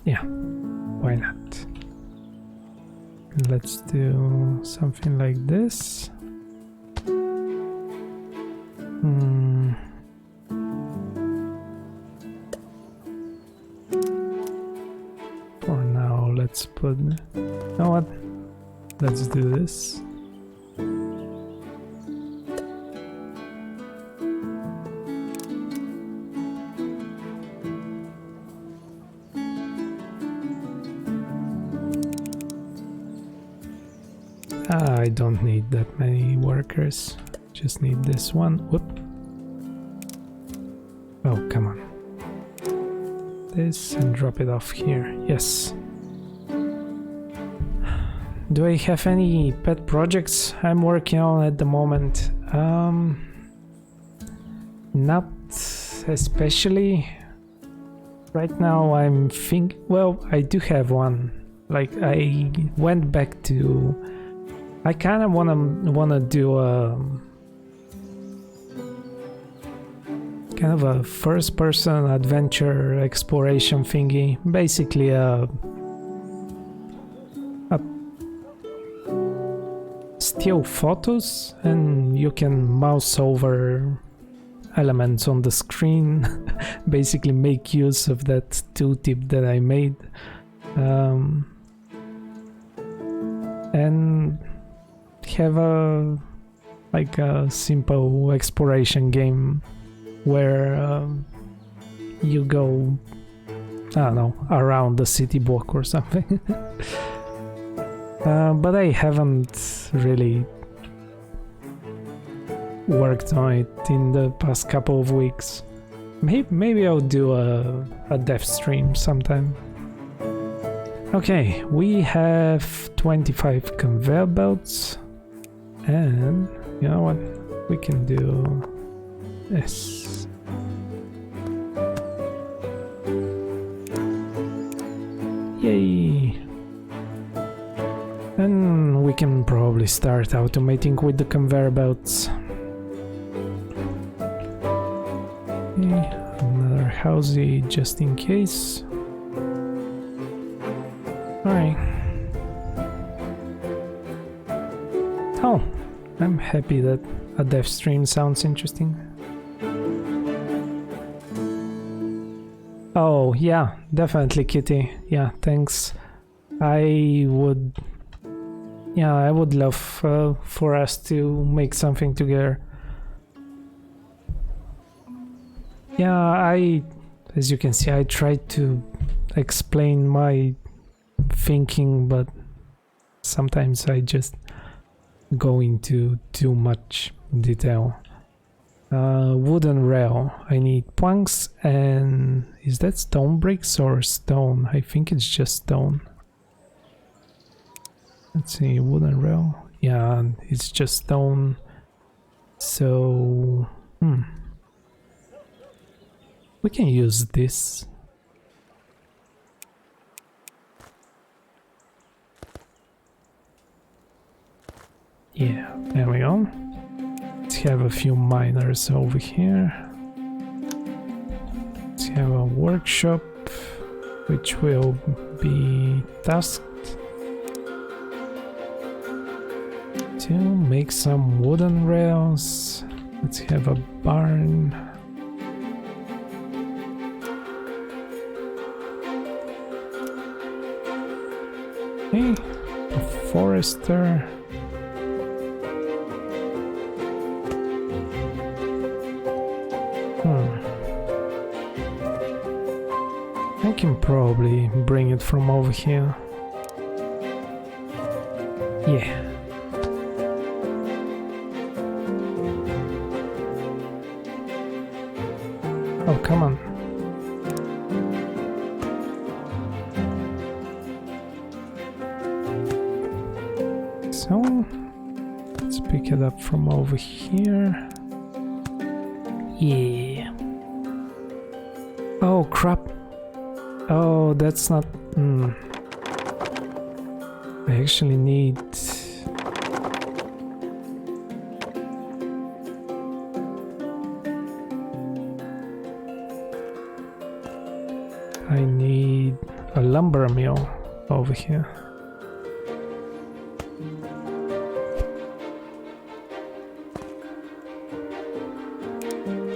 Yeah, why not? Let's do something like this. For now, let's put... You know what? Let's do this. I don't need that many workers, just need this one. Whoop. Oh, come on. This and drop it off here. Yes. Do I have any pet projects I'm working on at the moment? Not especially. Right now I'm well, I do have one. Like, I went back to... I kind of wanna do a kind of a first-person adventure exploration thingy. Basically, steal photos, and you can mouse over elements on the screen. Basically, make use of that tooltip that I made, and have a simple exploration game where you go, I don't know, around the city block or something. But I haven't really worked on it in the past couple of weeks. Maybe I'll do a dev stream sometime. Okay, we have 25 conveyor belts. And you know what? We can do this. Yay! And we can probably start automating with the conveyor belts. Okay, another housey just in case. Alright. Oh, I'm happy that a dev stream sounds interesting. Oh, yeah, definitely, Kitty. Yeah, thanks. I would love for us to make something together. Yeah, as you can see, I tried to explain my thinking, but sometimes I just go into too much detail. Wooden rail. I need planks, and is that stone bricks or stone? I think it's just stone. Let's see, wooden rail. Yeah, it's just stone. So, we can use this. Yeah, there we go. Let's have a few miners over here. Let's have a workshop, which will be tasked to make some wooden rails. Let's have a barn. Okay, a forester. I can probably bring it from over here. Yeah. Oh, come on. So, let's pick it up from over here. Yeah. Oh, crap. Oh, that's not... I actually need... I need a lumber mill over here.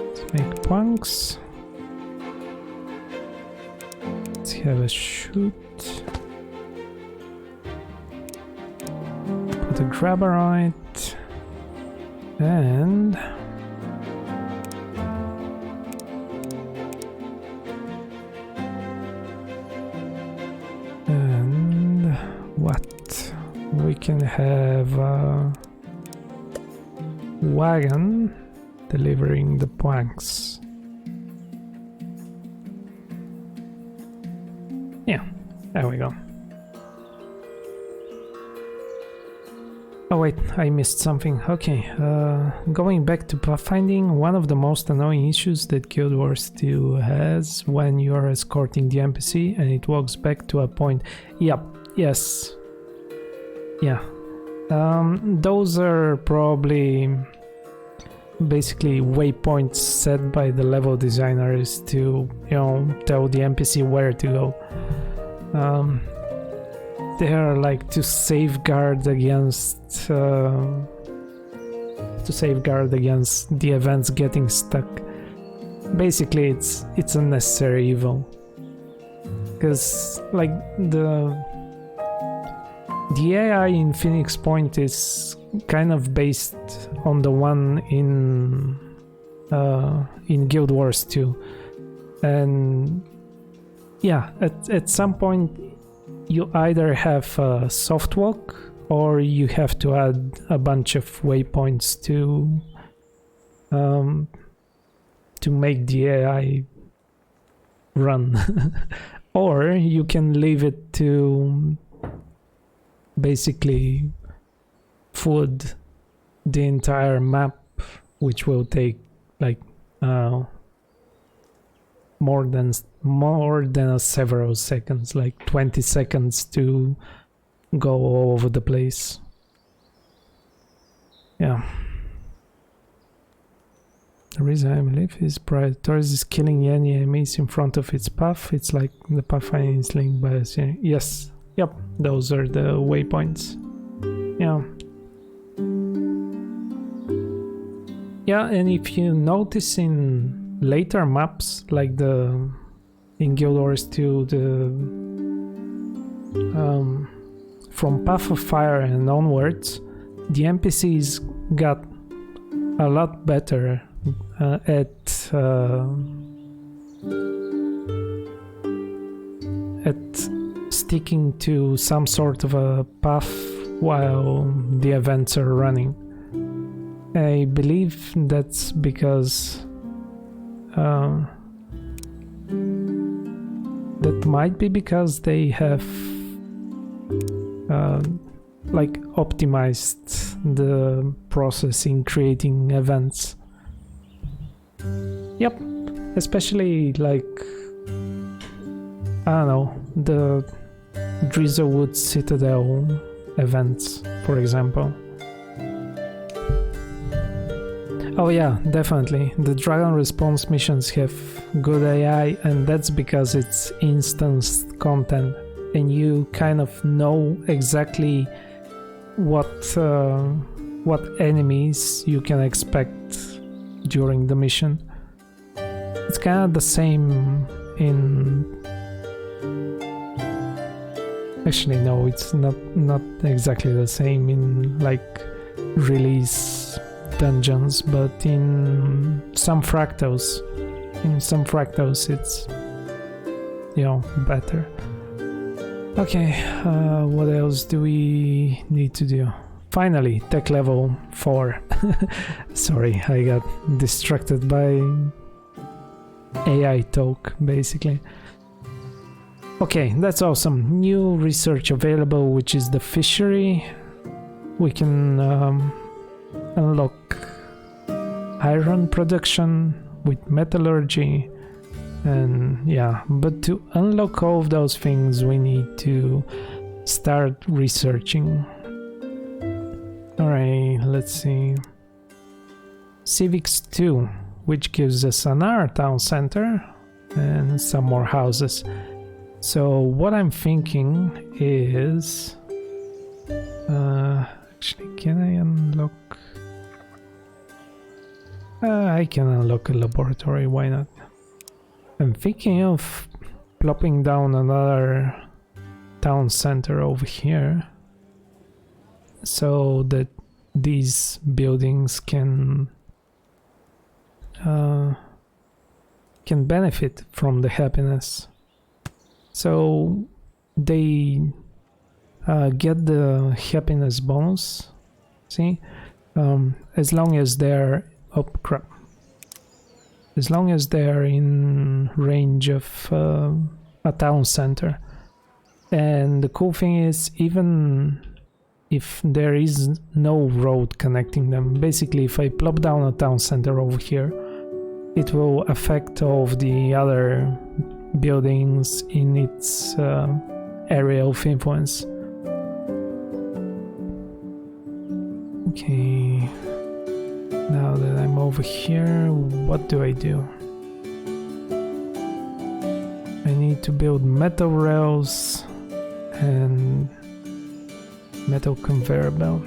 Let's make planks. Let's have a chute. Put a grabber on it. And... what? We can have a wagon delivering the planks. Yeah, there we go. Oh wait, I missed something. Okay, going back to pathfinding, one of the most annoying issues that Guild Wars 2 has when you are escorting the NPC and it walks back to a point. Yep, yes. Yeah. Those are probably basically waypoints set by the level designers to, tell the NPC where to go. They are like to safeguard against the events getting stuck. Basically, it's a necessary evil, because like the AI in Phoenix Point is kind of based on the one in Guild Wars 2, and yeah, at some point you either have a soft walk or you have to add a bunch of waypoints to make the AI run, or you can leave it to basically food the entire map, which will take like more than several seconds, like 20 seconds to go all over the place. Yeah. The reason I believe is Praetorius is killing any enemies in front of its path. It's like the pathfinding is linked by a series. Yes, Yep, those are the waypoints. Yeah. Yeah, and if you notice in later maps, like in Guild Wars 2, from Path of Fire and onwards, the NPCs got a lot better at sticking to some sort of a path while the events are running. I believe that's because that might be because they have like optimized the process in creating events. Yep, especially like, I don't know, the Drizzlewood Citadel events, for example. Oh yeah, definitely. The Dragon Response missions have good AI, and that's because it's instanced content, and you kind of know exactly what enemies you can expect during the mission. It's kind of the same in... Actually, no, it's not exactly the same in like release dungeons, but in some fractals it's, you know, better. Okay, what else do we need to do? Finally, tech level 4. Sorry, I got distracted by AI talk, basically. Okay, that's awesome. New research available, which is the fishery. We can unlock iron production with metallurgy, and yeah, but to unlock all of those things we need to start researching. Alright, let's see. Civics 2, which gives us another town center and some more houses. So what I'm thinking is actually, can I unlock? I can unlock a laboratory, why not? I'm thinking of plopping down another town center over here so that these buildings can benefit from the happiness. So they get the happiness bonus, see? As long as they're... oh crap. As long as they're in range of a town center. And the cool thing is, even if there is no road connecting them, basically if I plop down a town center over here, it will affect all of the other buildings in its area of influence. Okay, now that I'm over here, what do? I need to build metal rails and metal conveyor belt.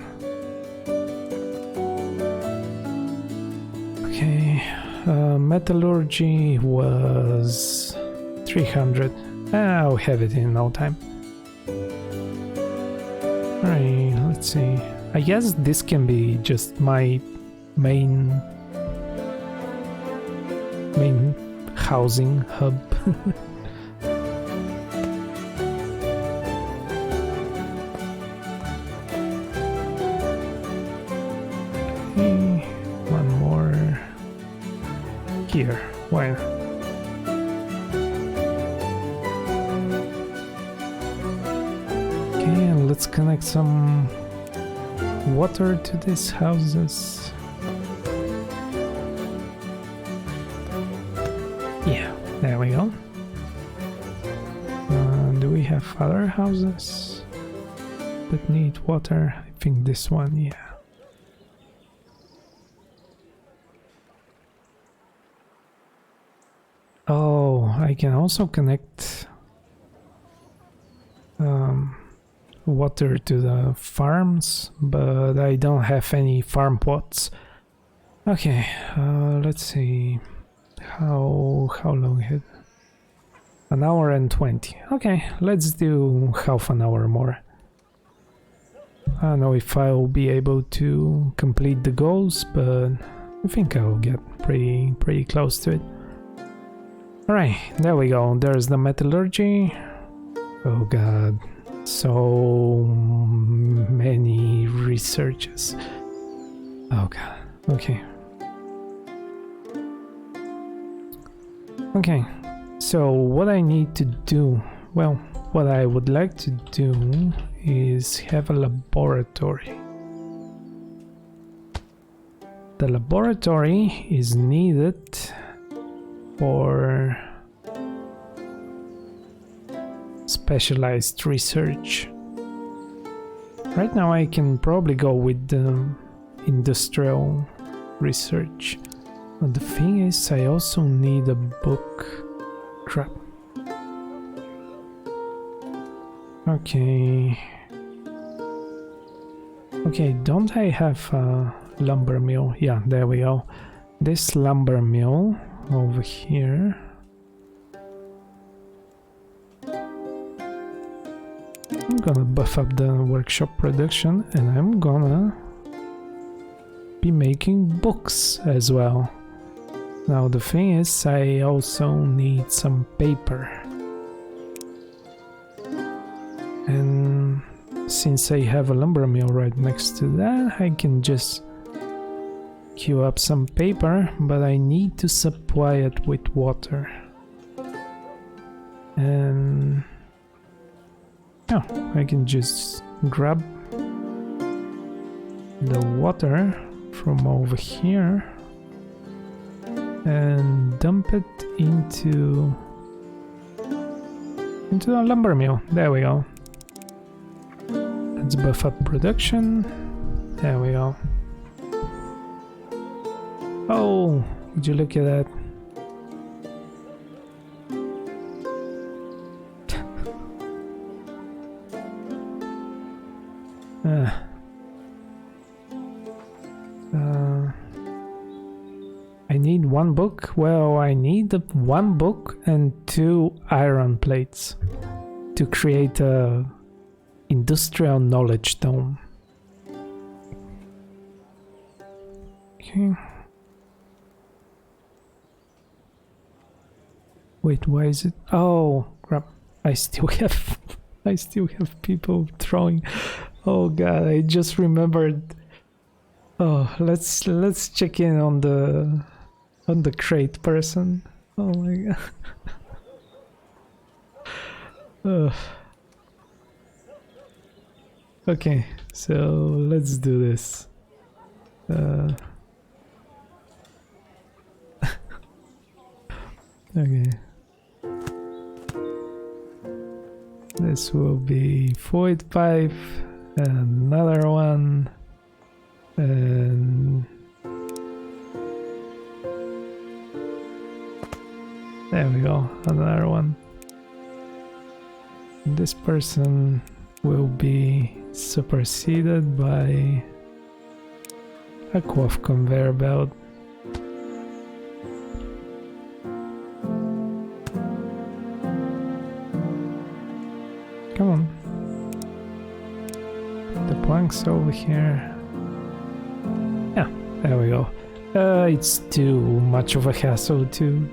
Okay, metallurgy was 300. I'll have it in no time. Alright, let's see. I guess this can be just my main housing hub. Okay, one more here. Why not? Okay, and let's connect some water to these houses. Yeah, there we go. Do we have other houses that need water? I think this one, yeah. Oh, I can also connect water to the farms, but I don't have any farm pots. Okay, let's see. How long is it? An hour and 20. Okay, let's do half an hour more. I don't know if I'll be able to complete the goals, but I think I'll get pretty close to it. Alright, there we go. There's the metallurgy. Oh god, so many researches. Oh god, okay. Okay, so what I need to do, well, what I would like to do is have a laboratory. The laboratory is needed for specialized research. Right now I can probably go with the industrial research. But the thing is, I also need a book. Crap. Okay. Okay, don't I have a lumber mill? Yeah, there we go. This lumber mill over here. I'm gonna buff up the workshop production and I'm gonna be making books as well. Now the thing is, I also need some paper. And since I have a lumber mill right next to that, I can just queue up some paper, but I need to supply it with water. And yeah, I can just grab the water from over here and dump it into the lumber mill. There we go. Let's buff up production. There we go. Oh, would you look at that? I need one book. Well, I need one book and 2 iron plates to create a industrial knowledge dome. Okay. Wait, why is it? Oh, crap! I still have people throwing. Oh god, I just remembered. Oh, let's check in on the crate person. Oh my god. Ugh. Okay, so let's do this. Okay. This will be void pipe, another one, and there we go, another one. This person will be superseded by a QUAF conveyor belt. Come on. The planks over here. Yeah, there we go. It's too much of a hassle to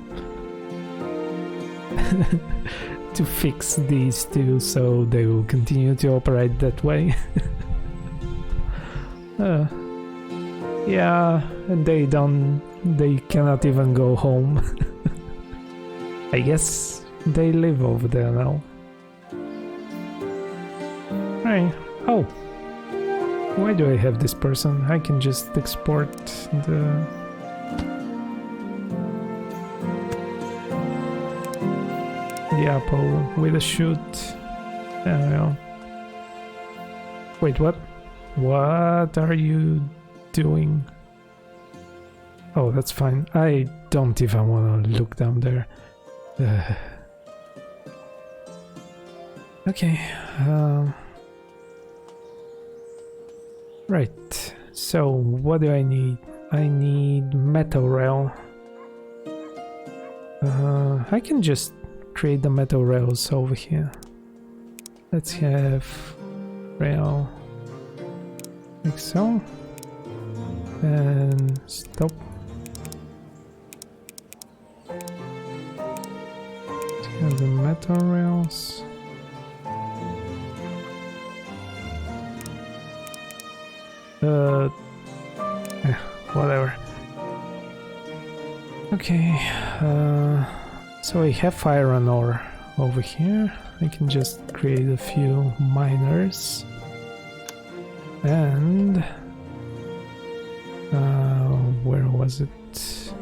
to fix these two, so they will continue to operate that way. Yeah, and they cannot even go home. I guess they live over there now. Right. Oh, why do I have this person? I can just export the apple with a shoot. There we go. Wait, what? What are you doing? Oh, that's fine. I don't even want to look down there. Okay. Right, so what do I need? I need metal rail. I can just create the metal rails over here. Let's have rail like so, and stop. Let's have the metal rails. Whatever. Okay, so I have iron ore over here. I can just create a few miners. And where was it?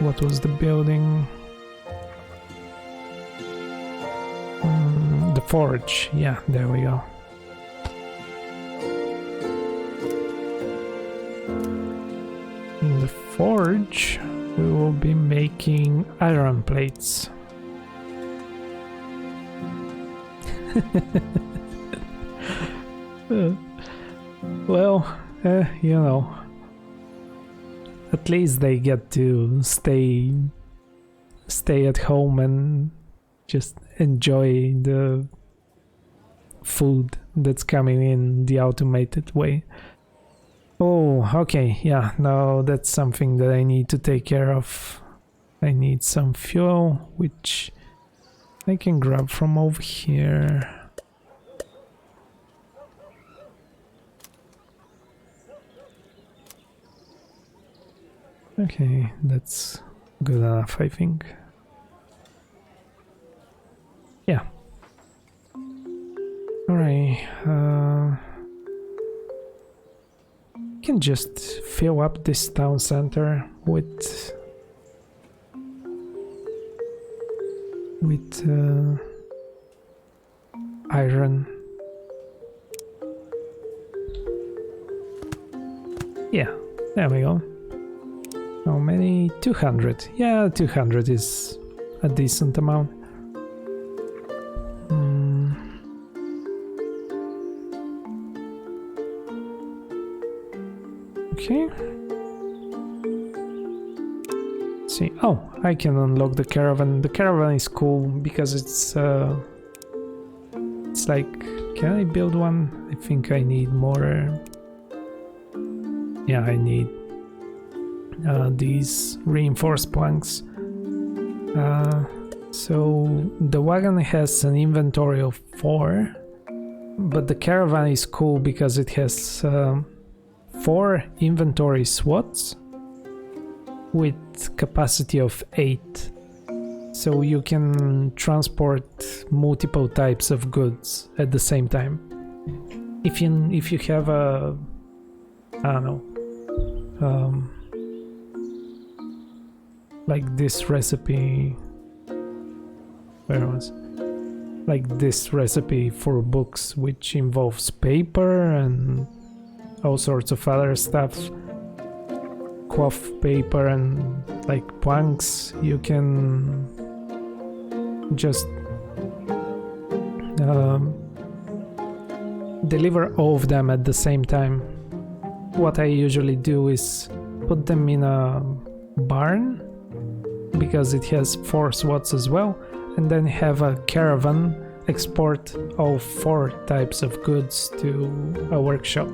What was the building? The forge. Yeah, there we go. In the forge, we will be making iron plates. Well, you know, at least they get to stay at home and just enjoy the food that's coming in the automated way. Oh, okay, yeah, now that's something that I need to take care of. I need some fuel, which I can grab from over here. Okay, that's good enough, I think. Yeah. Alright, can just fill up this town center with iron. Yeah, there we go. How many? 200. Yeah, 200 is a decent amount. Okay. Let's see. Oh, I can unlock the caravan. The caravan is cool because it's like, can I build one? I think I need more. Yeah, I need these reinforced planks. So the wagon has an inventory of 4, but the caravan is cool because it has 4 inventory slots with capacity of 8, so you can transport multiple types of goods at the same time. If you have a, I don't know, like this recipe, where was, like this recipe for books, which involves paper and all sorts of other stuff, cloth paper and like planks, you can just deliver all of them at the same time. What I usually do is put them in a barn because it has 4 slots as well, and then have a caravan export all 4 types of goods to a workshop.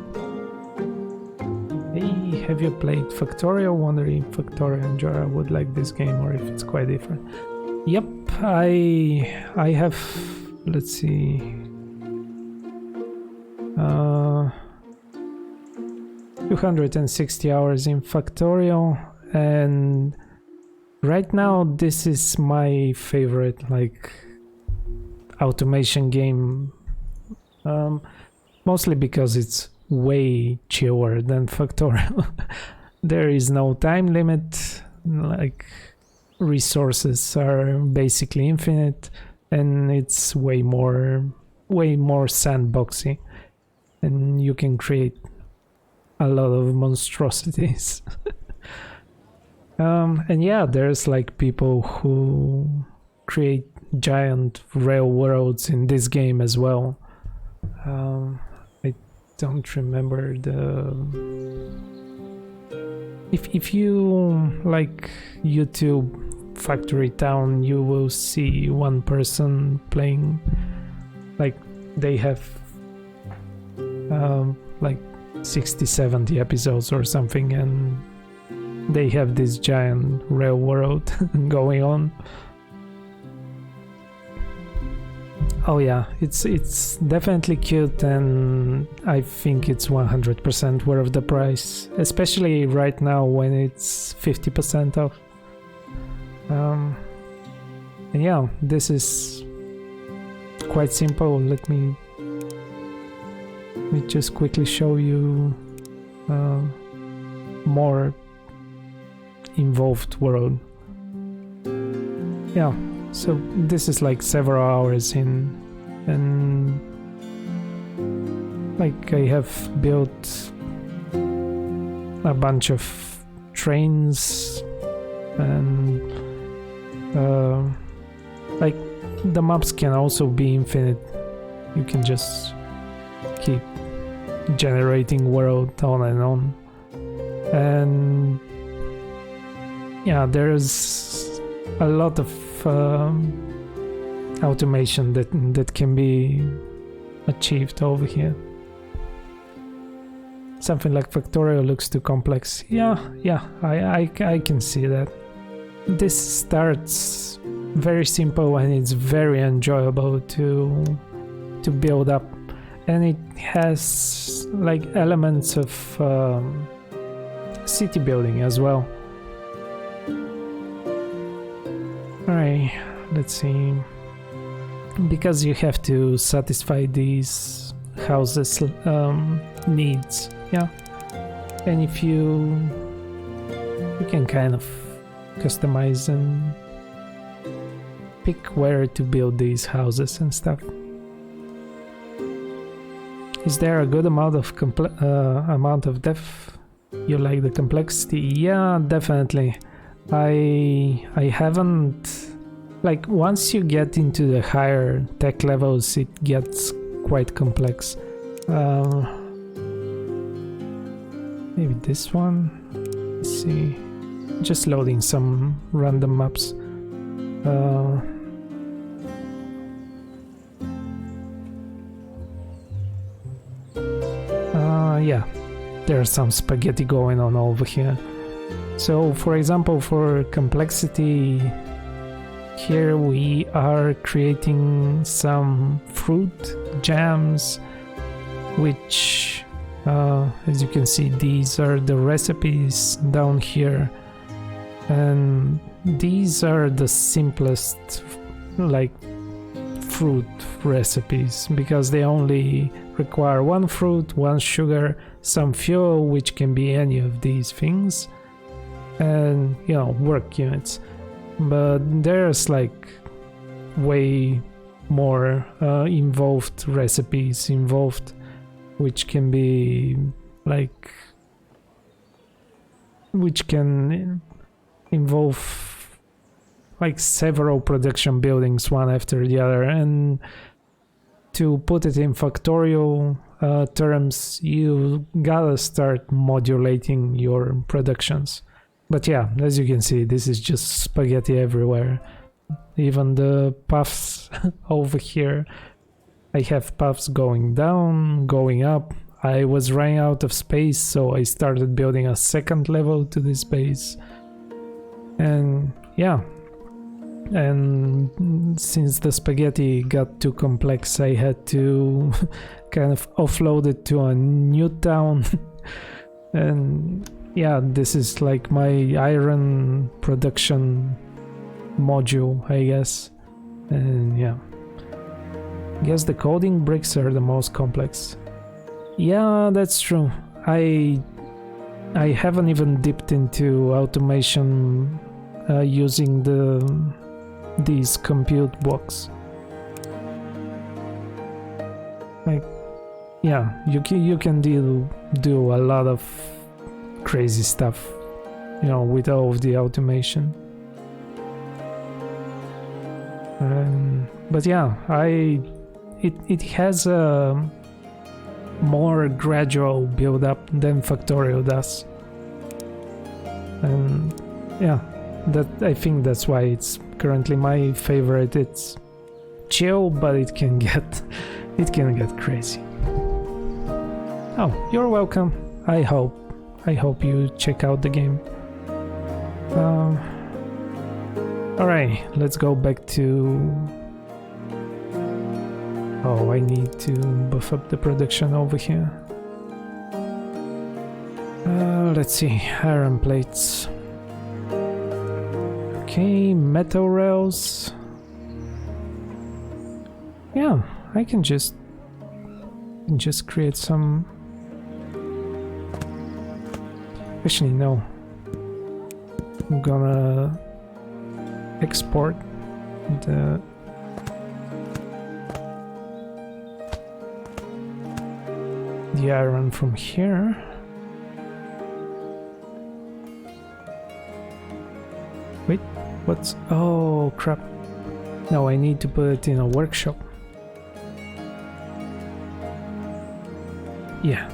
Hey, have you played Factorio? Wondering if Factorio and Jora would like this game or if it's quite different. Yep, I have, let's see, 260 hours in Factorio, and right now this is my favorite like automation game, mostly because it's way chiller than Factorio. There is no time limit, like resources are basically infinite, and it's way more sandboxy, and you can create a lot of monstrosities. And yeah, there's like people who create giant railroads in this game as well. I don't remember the... If you like YouTube Factory Town, you will see one person playing, like they have like 60-70 episodes or something, and they have this giant railroad going on. Oh yeah, it's definitely cute, and I think it's 100% worth the price, especially right now when it's 50% off. And yeah, this is quite simple. Let me just quickly show you more involved world. Yeah. So this is like several hours in, and like I have built a bunch of trains, and like the maps can also be infinite. You can just keep generating world on and on, and yeah, there's a lot of automation that can be achieved over here. Something like Factorio looks too complex. Yeah, I can see that. This starts very simple and it's very enjoyable to build up, and it has like elements of city building as well. Alright, let's see. Because you have to satisfy these houses needs, yeah. And if you can kind of customize and pick where to build these houses and stuff. Is there a good amount of depth? You like the complexity? Yeah, definitely. I haven't, like, once you get into the higher tech levels, it gets quite complex. Maybe this one. Let's see. Just loading some random maps. Yeah, there's some spaghetti going on over here. So, for example, for complexity, here we are creating some fruit jams, which, as you can see, these are the recipes down here, and these are the simplest, like, fruit recipes, because they only require one fruit, one sugar, some fuel, which can be any of these things, and, you know, work units. But there's like way more involved recipes involved, which can be like, which can involve like several production buildings one after the other. And to put it in factorial terms, you gotta start modulating your productions. But yeah, as you can see, this is just spaghetti everywhere. Even the paths over here, I have paths going down, going up. I was running out of space, so I started building a second level to this base. And yeah, and since the spaghetti got too complex, I had to kind of offload it to a new town. And yeah, this is like my iron production module, I guess. And yeah, I guess the coding bricks are the most complex. Yeah, that's true. I haven't even dipped into automation using these compute blocks. Like, yeah, you can do a lot of crazy stuff, you know, with all of the automation. But yeah, it has a more gradual build up than Factorio does. And yeah, I think that's why it's currently my favorite. It's chill, but it can get crazy. Oh, you're welcome. I hope you check out the game. Alright, let's go back to... Oh, I need to buff up the production over here. Let's see, iron plates. Okay, metal rails. Yeah, I can just create some... Actually, no. I'm gonna export the iron from here. Wait, what's... Oh, crap. No, I need to put it in a workshop. Yeah.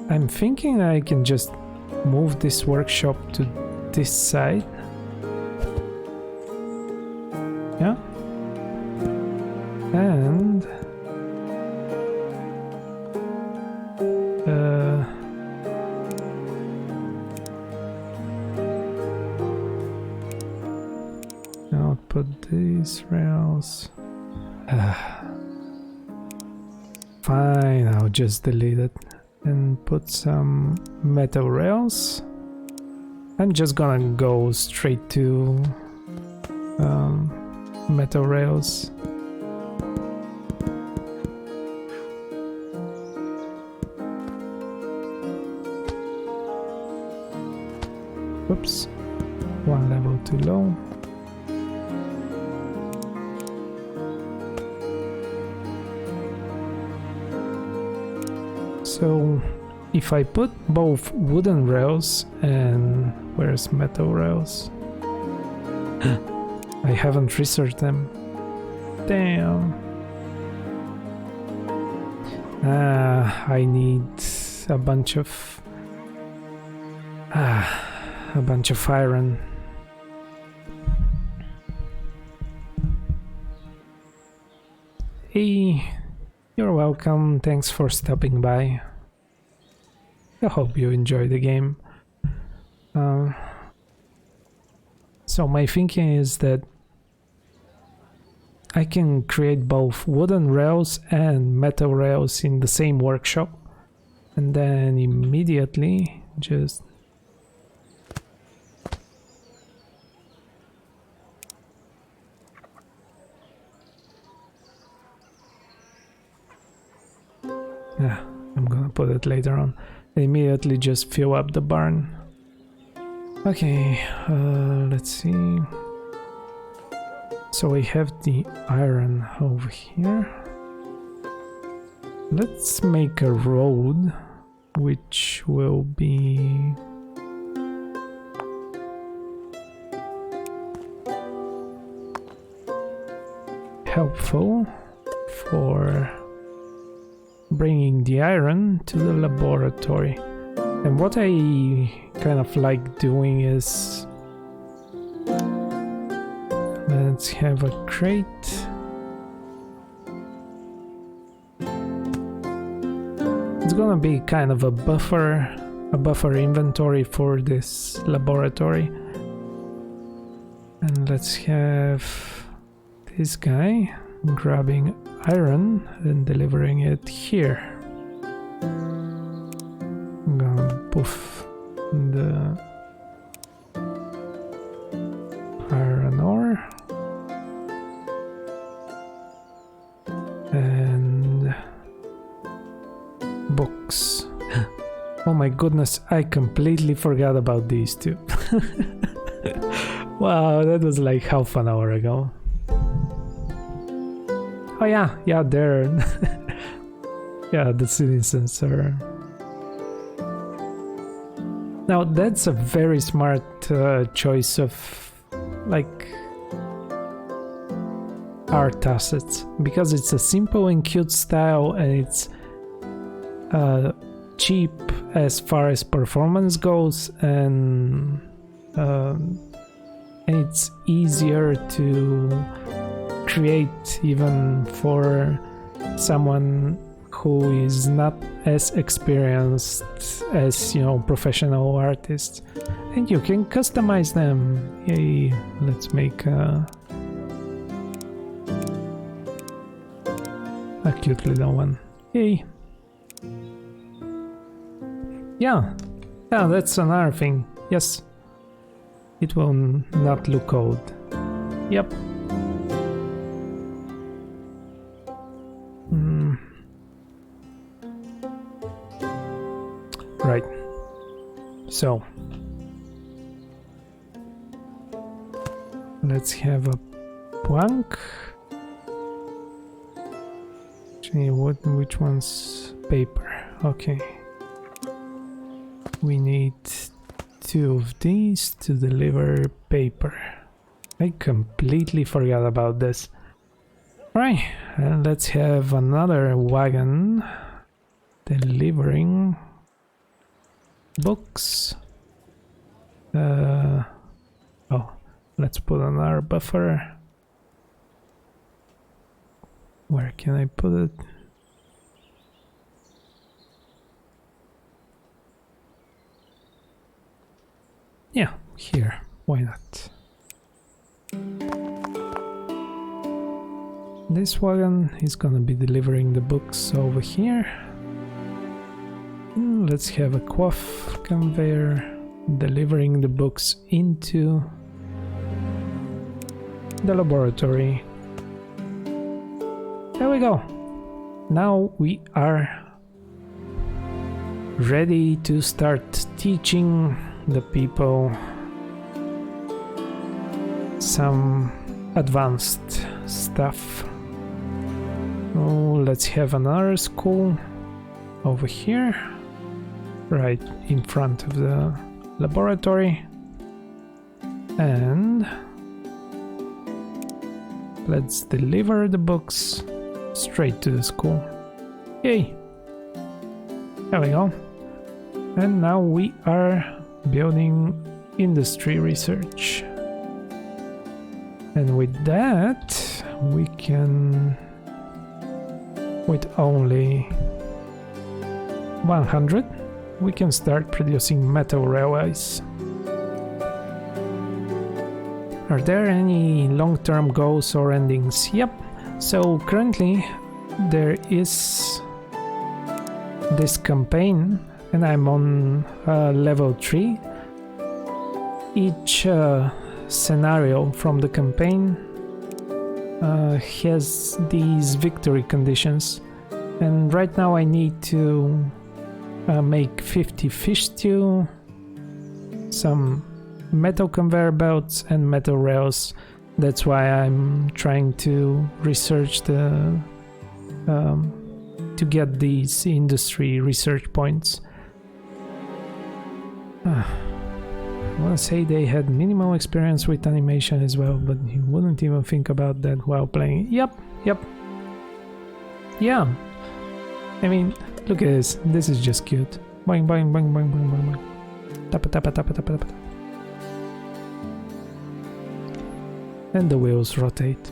I'm thinking I can just move this workshop to this side. Yeah. And I'll put these rails. Fine, I'll just delete it and put some metal rails. I'm just gonna go straight to metal rails. Oops, one level too low. So if I put both wooden rails and where's metal rails? I haven't researched them. Damn. I need a bunch of iron. Hey, you're welcome. Thanks for stopping by. I hope you enjoy the game. So my thinking is that I can create both wooden rails and metal rails in the same workshop, and then immediately just I'm gonna put it later on. Immediately just fill up the barn. Okay, let's see. So we have the iron over here. Let's make a road which will be helpful for bringing the iron to the laboratory. And what I kind of like doing is, let's have a crate. It's gonna be kind of a buffer inventory for this laboratory. And let's have this guy grabbing iron and delivering it here. I'm gonna poof the iron ore and books. Oh my goodness, I completely forgot about these two. Wow, that was like half an hour ago. Oh yeah, there. Yeah, the city sensor. Now that's a very smart choice of like art assets, because it's a simple and cute style, and it's cheap as far as performance goes, and it's easier to create even for someone who is not as experienced as, you know, professional artists, and you can customize them. Yay, let's make a cute little one. Yay. Yeah, that's another thing. Yes, it will not look old. Yep. Right. So let's have a plank. Actually, which one's paper? Okay. We need 2 of these to deliver paper. I completely forgot about this. Right, and let's have another wagon delivering books. Oh, let's put another buffer. Where can I put it? Yeah, here. Why not? This wagon is gonna be delivering the books over here. Let's have a quaff conveyor delivering the books into the laboratory. There we go. Now we are ready to start teaching the people some advanced stuff. Oh, let's have another school over here, right in front of the laboratory, and let's deliver the books straight to the school. Yay! There we go. And now we are building industry research. And with that, we can, with only 100, we can start producing metal railways. Are there any long-term goals or endings? Yep. So currently there is this campaign, and I'm on level 3. Each scenario from the campaign has these victory conditions, and right now I need to make 50 fish stew, some metal conveyor belts and metal rails. That's why I'm trying to research the to get these industry research points. I want to say they had minimal experience with animation as well, but you wouldn't even think about that while playing. Yep. Yeah. I mean, look at this. This is just cute. Boing, boing, boing, boing, boing, boing, boing. Tappa, tappa, tappa, tappa, tappa. And the wheels rotate.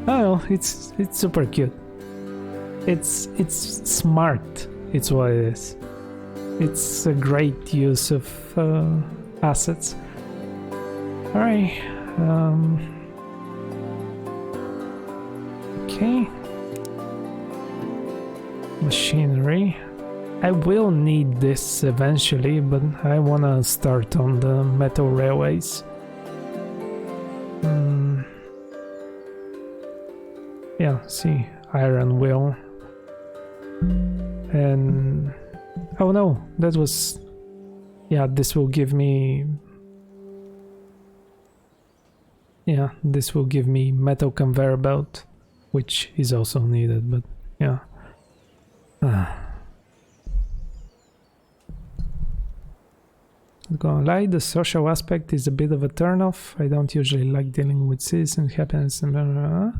Oh, it's super cute. It's smart. It's what it is. It's a great use of assets. All right. Okay. Machinery. I will need this eventually, but I wanna start on the metal railways. Yeah, see, iron wheel. And oh no, that was, yeah, this will give me, yeah, this will give me metal conveyor belt, which is also needed, but yeah. not gonna lie, the social aspect is a bit of a turnoff. I don't usually like dealing with citizen happiness and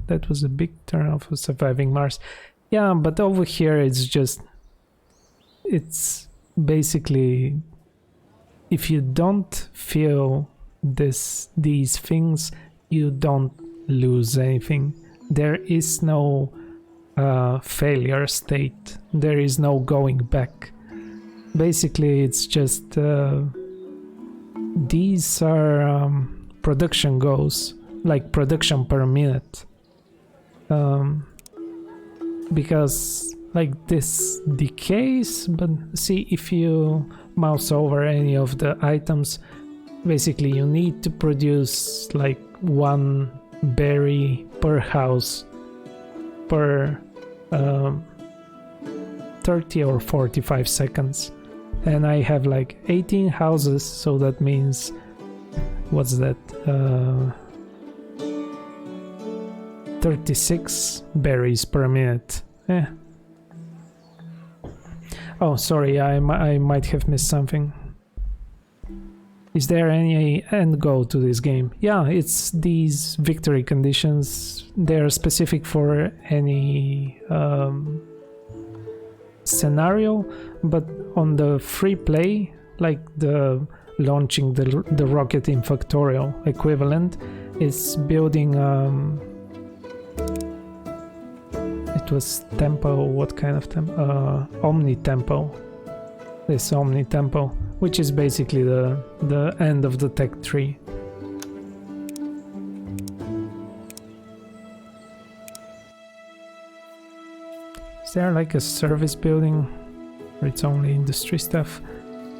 that was a big turnoff for surviving Mars. Yeah, but over here it's basically, if you don't feel these things, you don't lose anything. There is no failure state. There is no going back. Basically, it's just these are production goals, like production per minute. Because like this decays, but see, if you mouse over any of the items, basically you need to produce like 1 berry per house per 30 or 45 seconds. And I have like 18 houses, so that means, what's that? 36 berries per minute. Oh, sorry, I might have missed something. Is there any end goal to this game? Yeah, it's these victory conditions. They're specific for any scenario, but on the free play, like the launching the rocket in Factorial equivalent, it's building it was tempo. What kind of tempo? Omni tempo. This Omni tempo, which is basically the end of the tech tree. Is there like a service building, or it's only industry stuff?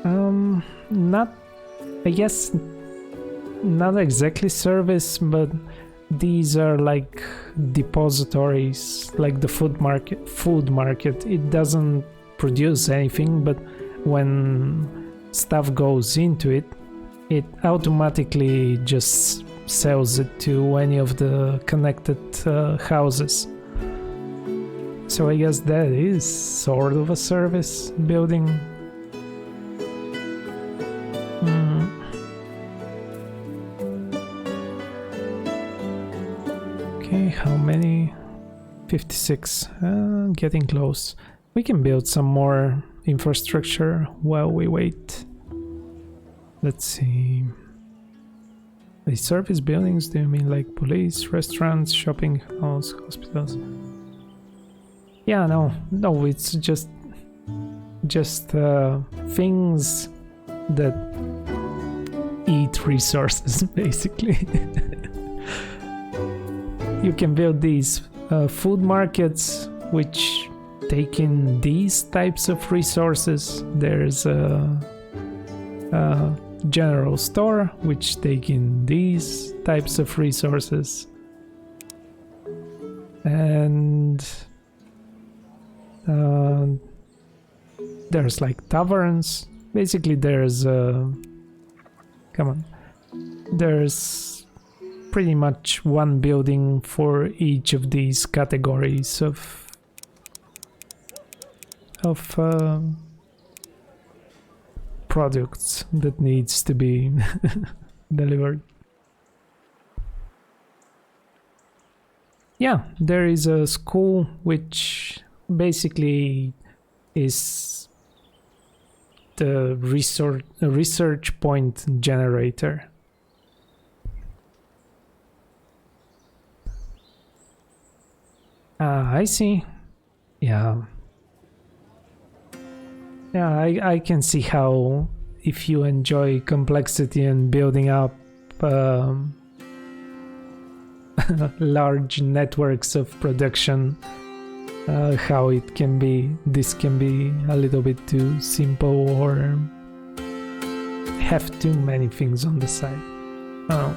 Not, I guess, not exactly service, but these are like depositories, like the food market. It doesn't produce anything, but when stuff goes into it, it automatically just sells it to any of the connected houses. So I guess that is sort of a service building. Okay, how many? 56. Getting close. We can build some more infrastructure while we wait. Let's see. The service buildings, do you mean like police, restaurants, shopping halls, hospitals? Yeah, no, it's just things that eat resources, basically. You can build these food markets, which take in these types of resources. There's a general store, which take in these types of resources. And there's like taverns. Basically there's there's pretty much one building for each of these categories of products that needs to be delivered. Yeah, there is a school which basically is the research point generator. I see. Yeah, I can see how, if you enjoy complexity and building up large networks of production, how this can be a little bit too simple or have too many things on the side. Oh.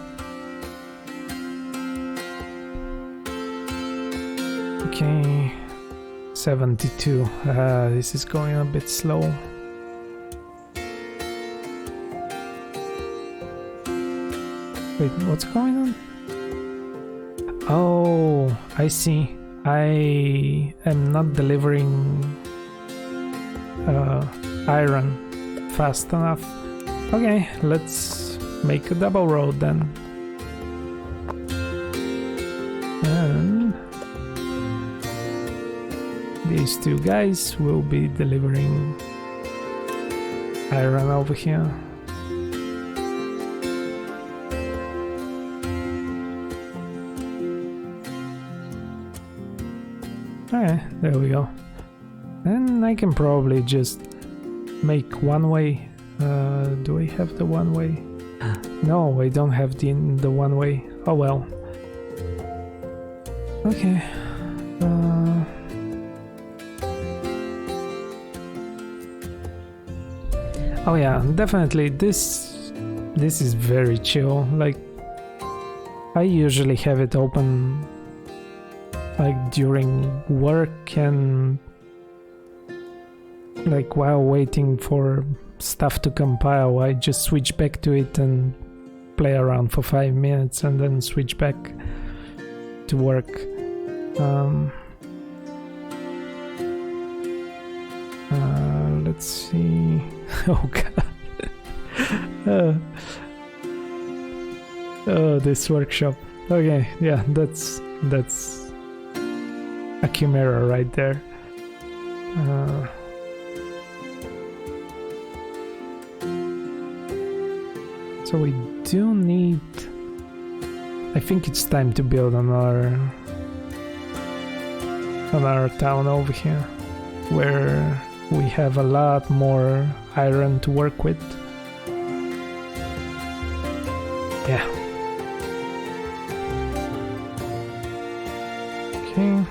Okay, 72. This is going a bit slow. Wait, what's going on? Oh, I see. I am not delivering iron fast enough. Okay, let's make a double road then. And these two guys will be delivering iron over here. Okay, there we go. And I can probably just make one way. Do I have the one way? No, I don't have the one way. Oh well. Okay. Oh yeah, definitely this is very chill. Like, I usually have it open like during work and like while waiting for stuff to compile. I just switch back to it and play around for 5 minutes and then switch back to work. Let's see. Oh god. Oh, this workshop. Okay, yeah, that's a chimera right there. So we do need... I think it's time to build another town over here, where we have a lot more iron to work with. Yeah. Okay.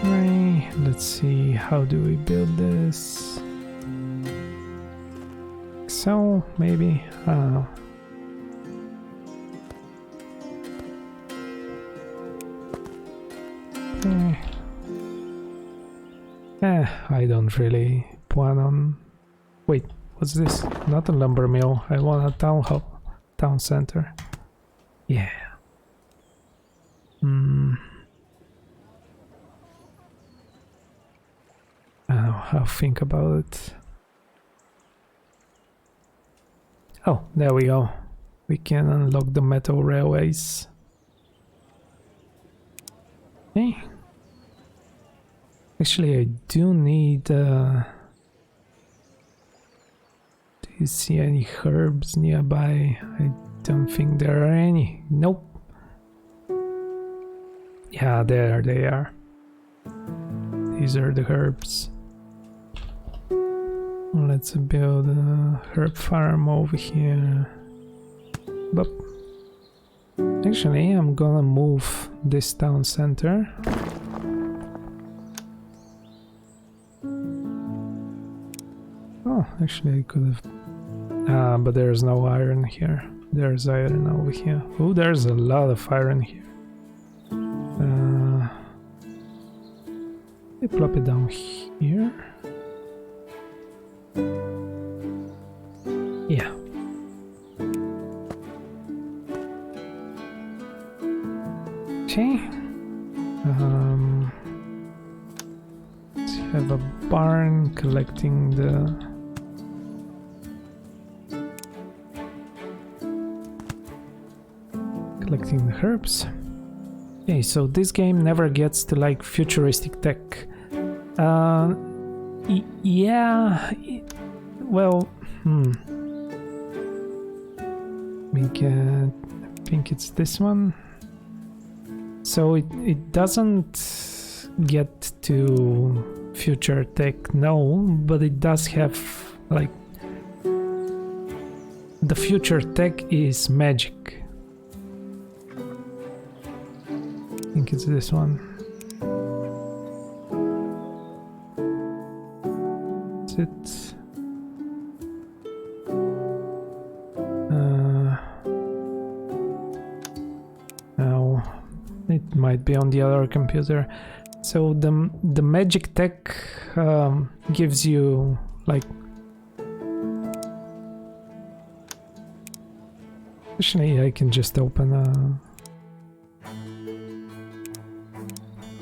Right, let's see, how do we build this? So, maybe, I don't know. I don't really plan on... Wait, what's this? Not a lumber mill. I want a town hall, town center. Yeah. I'll think about it. Oh, there we go. We can unlock the metal railways. Okay. Actually, I do need... do you see any herbs nearby? I don't think there are any. Nope. Yeah, there they are. These are the herbs. Let's build a herb farm over here. But actually, I'm gonna move this town center. Oh, actually I could have... but there's no iron here. There's iron over here. Oh, there's a lot of iron here. I plop it down here. Yeah. Okay. Let's have a barn collecting the... collecting the herbs. Okay, so this game never gets to like futuristic tech. Yeah, well, I think it's this one. So it doesn't get to future tech, no, but it does have like the future tech is magic. I think it's this one. That's it. Now it might be on the other computer. So the magic tech gives you like... Actually, I can just open a...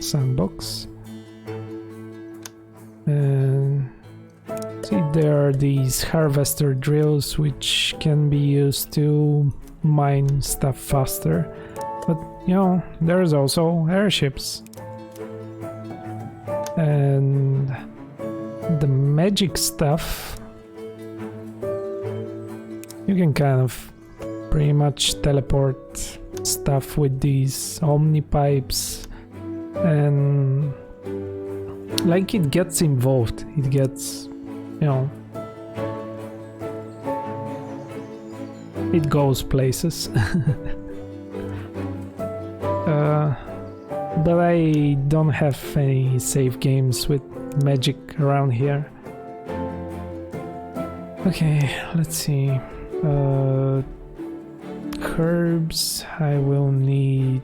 sandbox. And see, there are these harvester drills which can be used to mine stuff faster. But you know, there's also airships. And the magic stuff, you can kind of pretty much teleport stuff with these omni pipes, and like it gets involved, it gets, you know, it goes places. But I don't have any save games with magic around here. Okay, let's see. Herbs, I will need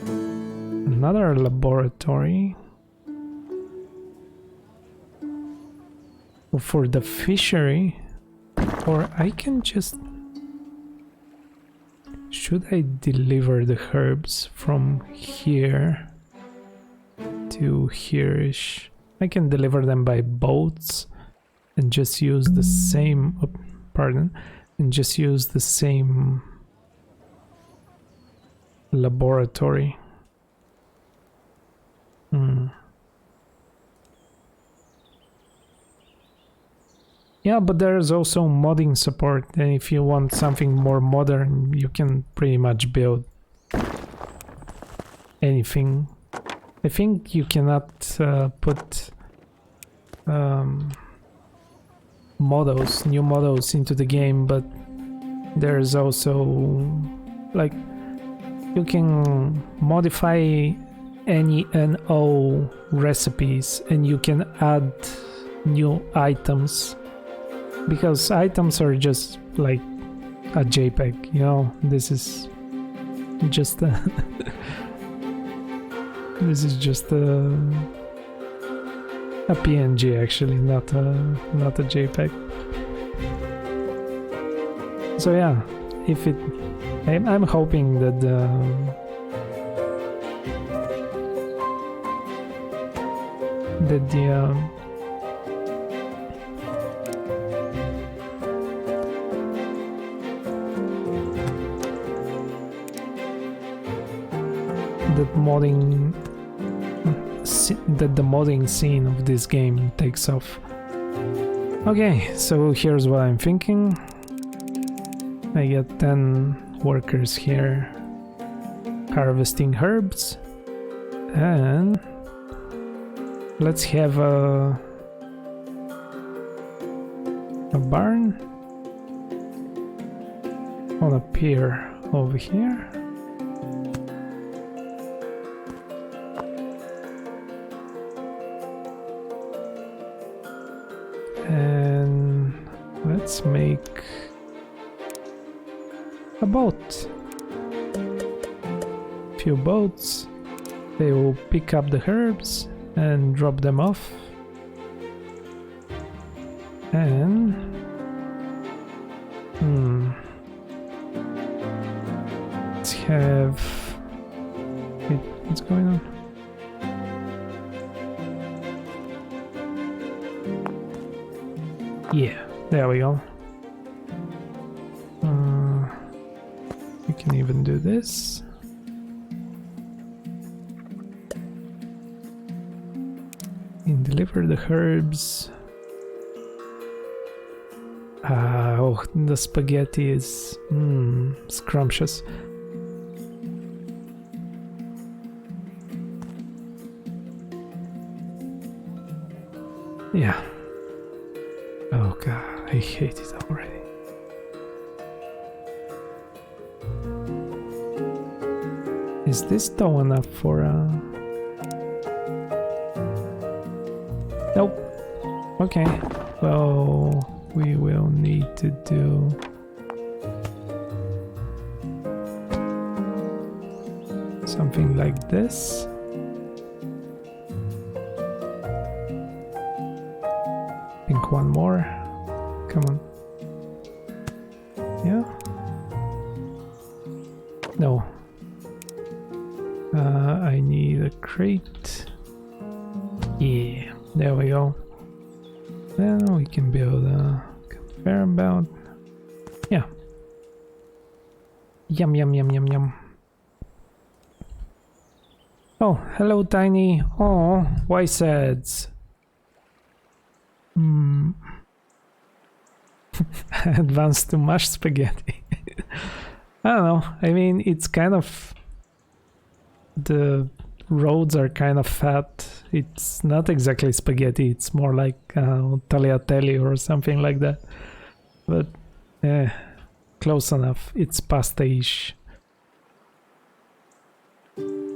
another laboratory. For the fishery, or I can just... Should I deliver the herbs from here to here-ish? I can deliver them by boats and just use the same... Oh, pardon. And just use the same laboratory. Yeah, but there's also modding support, and if you want something more modern, you can pretty much build anything. I think you cannot put new models into the game, but there's also, like, you can modify any and all recipes, and you can add new items. Because items are just like a JPEG, you know. This is just a this is just a PNG, actually, not a JPEG. So yeah, if it, I'm hoping that that the modding scene of this game takes off. Okay, so here's what I'm thinking. I get 10 workers here harvesting herbs, and let's have a barn on a pier over here. And let's make a boat. Few boats. They will pick up the herbs and drop them off. And let's have... Wait, what's going on? Yeah, there we go. We can even do this. And deliver the herbs. Oh, the spaghetti is scrumptious. Yeah. Oh god, I hate it already. Is this dough enough for Nope. Okay. Well, we will need to do something like this. I think one more. Come on. Yeah? No. I need a crate. Yeah, there we go. Then we can build a conveyor belt. Yeah. Yum, yum, yum, yum, yum. Oh, hello, Tiny. Oh, Wysads. Advanced to mashed spaghetti. I don't know. I mean, it's kind of... The roads are kind of fat. It's not exactly spaghetti. It's more like tagliatelle or something like that. But, close enough. It's pasta-ish.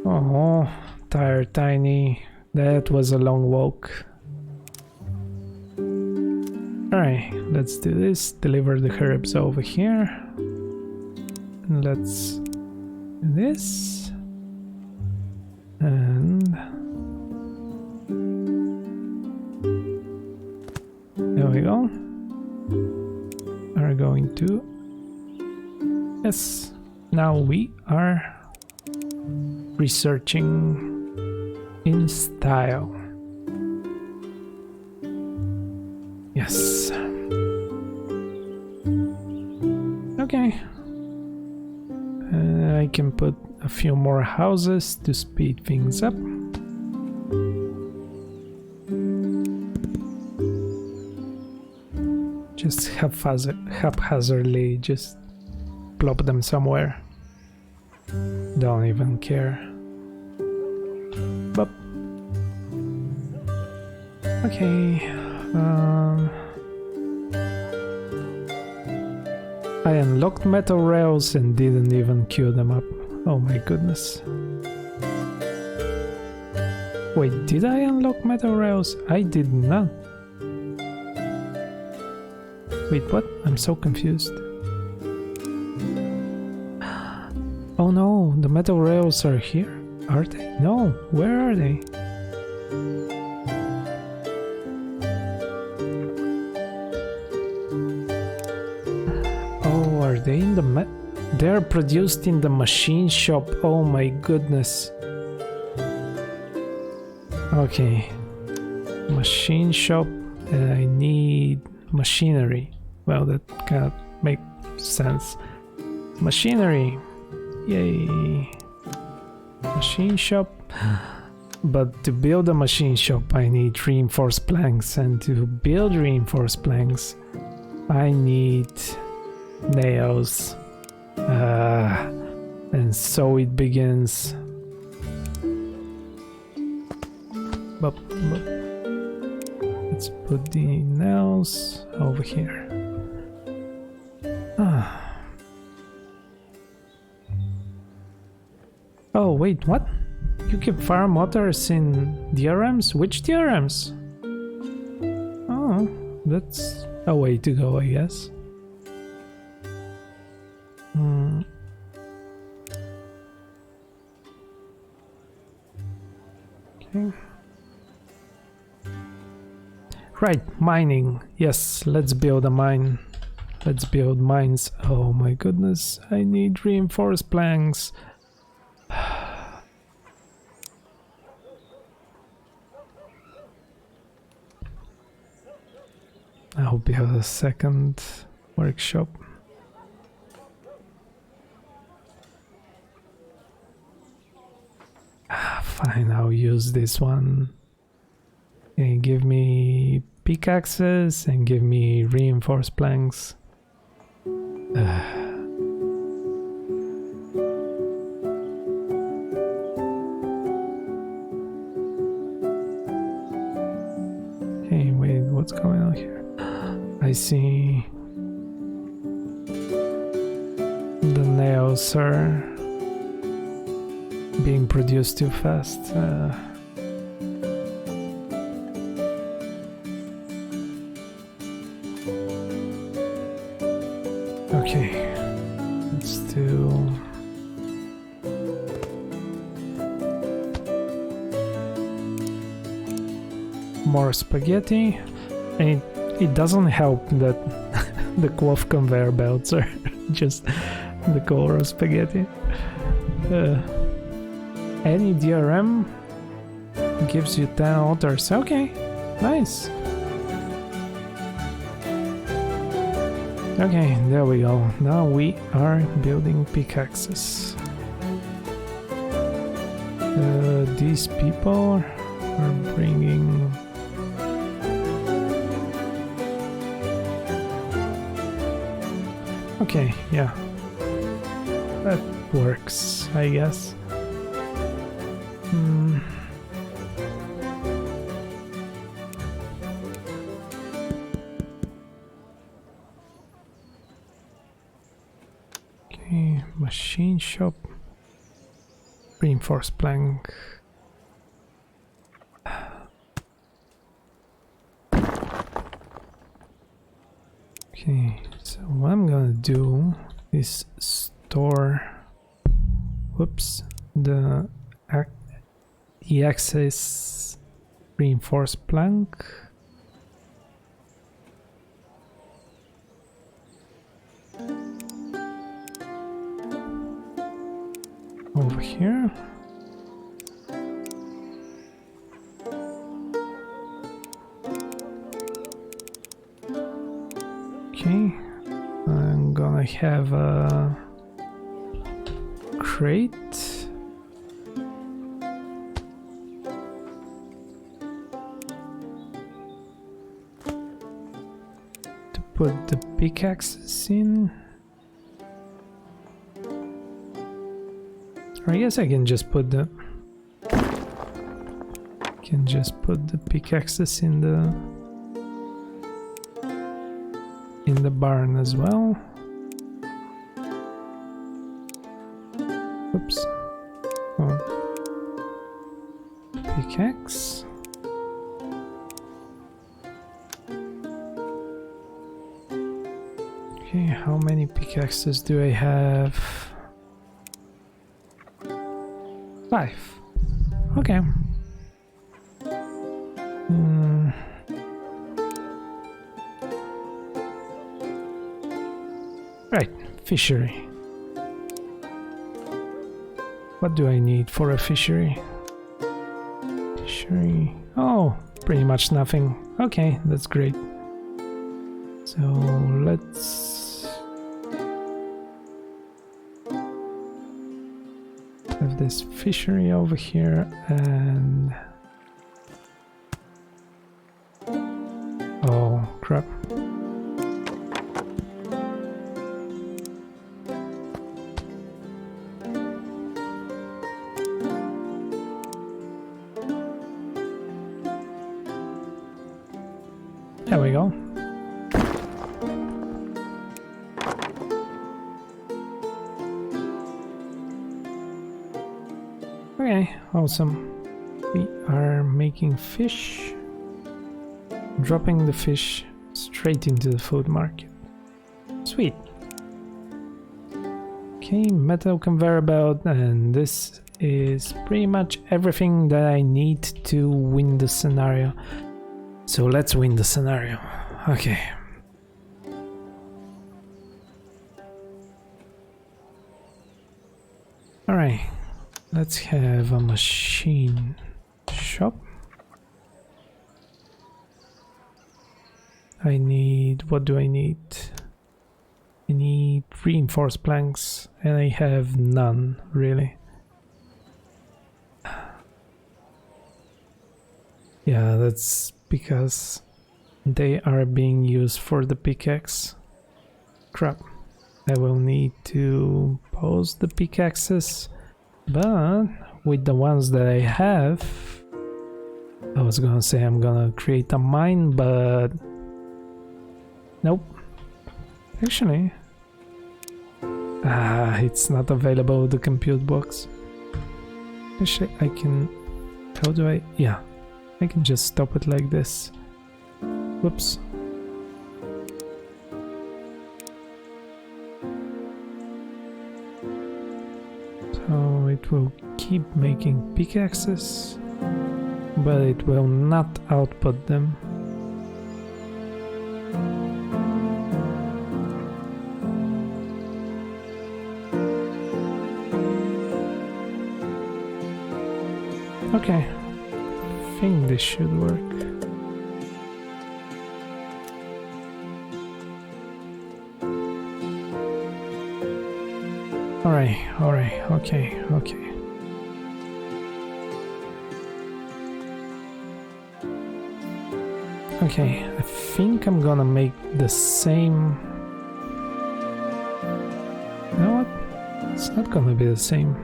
Oh, tired Tiny. That was a long walk. Alright, let's do this. Deliver the herbs over here. And let's do this. And there we go. Are going to... Yes, now we are researching in style. Yes. Okay. I can put a few more houses to speed things up. Just haphazardly just plop them somewhere. Don't even care. But okay. I unlocked metal rails and didn't even queue them up. Oh my goodness. Wait, did I unlock metal rails? I did not. Wait, what? I'm so confused. Oh no, the metal rails are here? Are they? No, where are they? Oh, are they in the they're produced in the machine shop. Oh my goodness. Okay. Machine shop. I need machinery. Well, that kind of makes sense. Machinery. Yay. Machine shop. But to build a machine shop, I need reinforced planks. And to build reinforced planks, I need nails. And so it begins. Bup. Let's put the nails over here. Oh wait, what? You can farm otters in DRMs? Which DRMs? Oh, that's a way to go, I guess. Okay. Right, mining. Yes, let's build a mine. Let's build mines. Oh my goodness, I need reinforced planks. I'll build a second workshop. Fine, I'll use this one. And give me pickaxes and give me reinforced planks. Hey, wait, what's going on here? I see the nails are being produced too fast. Okay, let's do more spaghetti. And it doesn't help that the cloth conveyor belts are just the color of spaghetti. Any DRM gives you 10 altars. Okay, nice. Okay, there we go. Now we are building pickaxes. These people are bringing... Okay, yeah. That works, I guess. Okay, machine shop. Reinforced plank. Okay, so what I'm gonna do is store, whoops, the access reinforced plank. Over here. Okay, I'm gonna have a crate. To put the pickaxes in. Or I guess I can just put the pickaxes in the barn as well. Oops. Oh. Pickaxe. Okay, how many pickaxes do I have? 5. Okay. Right, fishery. What do I need for a fishery? Fishery. Oh, pretty much nothing. Okay, that's great. So let's have this fishery over here and... Oh, crap. There we go. Okay, awesome. We are making fish, dropping the fish straight into the food market. Sweet. Okay, metal conveyor belt, and this is pretty much everything that I need to win the scenario. So let's win the scenario. Okay. Alright, let's have a machine shop. I need... what do I need? I need reinforced planks, and I have none, really. Yeah, that's because they are being used for the pickaxe. Crap. I will need to pose the pickaxes, but with the ones that I have, I was gonna say I'm gonna create a mine, but nope. Actually, it's not available, the compute box. Actually, I can... how do I... yeah, I can just stop it like this. Whoops. So it will keep making pickaxes, but it will not output them. Okay, I think this should work. Alright, okay. Okay, I think I'm gonna make the same... You know what? It's not gonna be the same.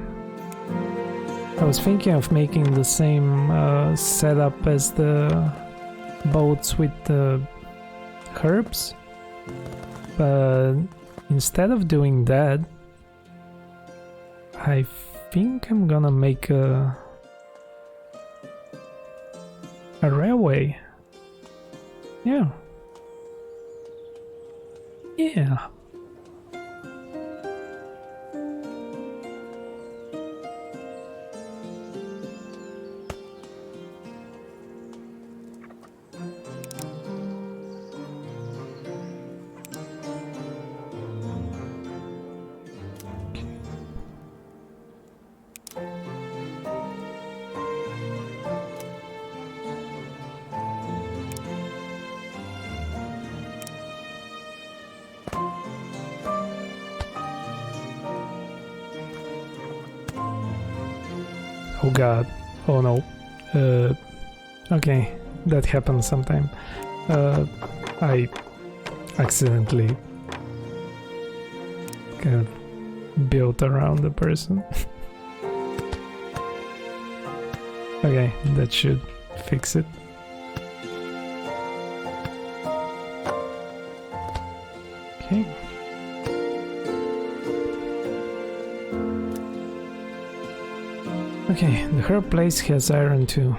I was thinking of making the same setup as the boats with the herbs, but instead of doing that, I think I'm gonna make a railway. Yeah. Oh god. Oh no. Okay, that happens sometime. I accidentally kind of built around the person. Okay, that should fix it. Okay. Okay, the herb place has iron too.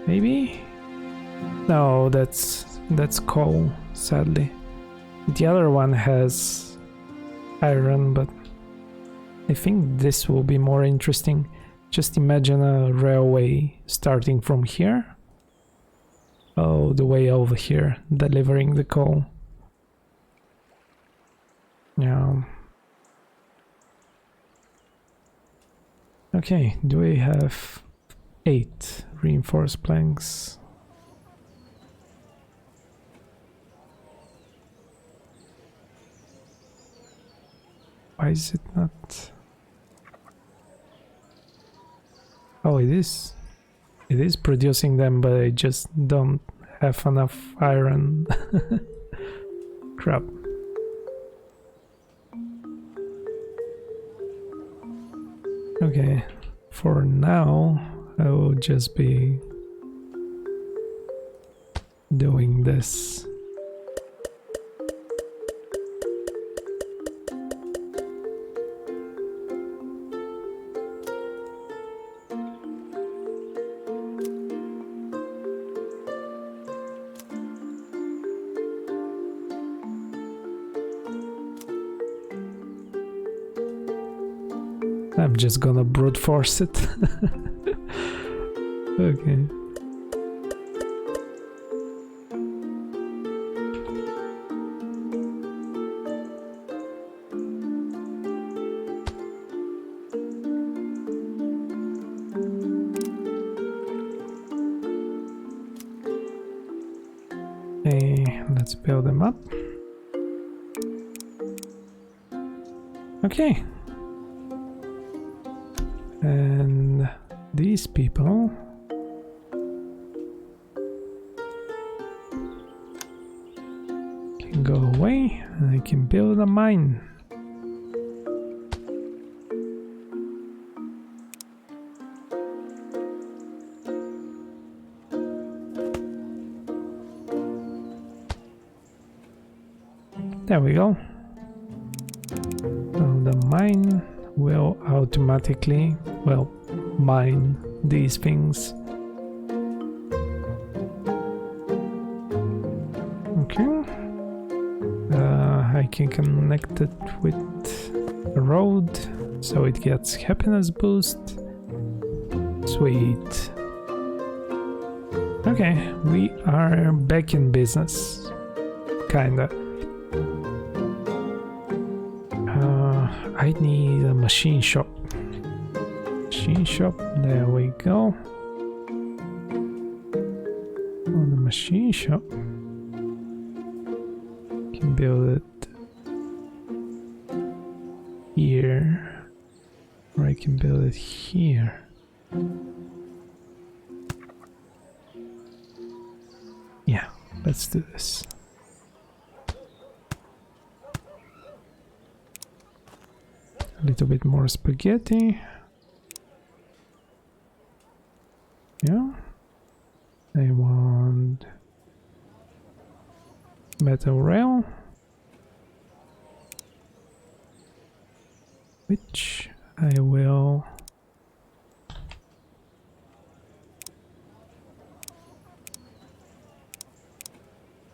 Maybe? No, that's coal, sadly. The other one has iron, but I think this will be more interesting. Just imagine a railway starting from here all the way over here, delivering the coal. Yeah. Okay, do we have 8 reinforced planks? Why is it not? Oh, it is. It is producing them, but I just don't have enough iron. Crap. Okay, for now I will just be doing this. I'm just gonna brute force it. Okay. Okay, let's build them up. Okay. And these people can go away and I can build a mine. There we go. Now the mine will automatically, well, mine these things. Okay. I can connect it with a road so it gets happiness boost. Sweet. Okay, we are back in business. Kinda. I need a machine shop. machine shop. There we go. On the machine shop, can build it here, or I can build it here. Yeah, let's do this. A little bit more spaghetti. Yeah. I want metal rail, which I will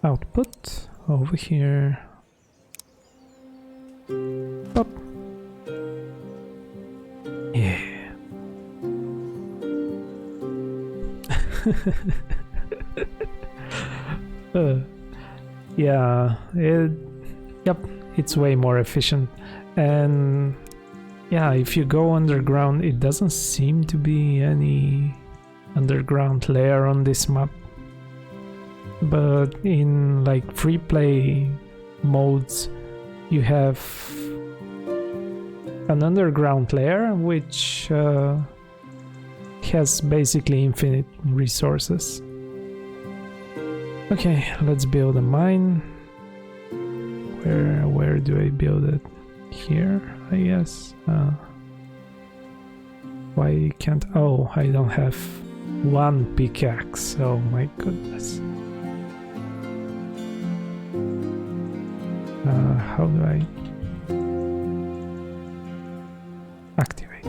output over here. Up. Yeah. Yeah, yep, it's way more efficient. And yeah, if you go underground, it doesn't seem to be any underground layer on this map. But in like free play modes, you have an underground layer which has basically infinite resources. Okay, let's build a mine. Where do I build it? Here, I guess. Why can't... Oh, I don't have one pickaxe. Oh my goodness. How do I activate?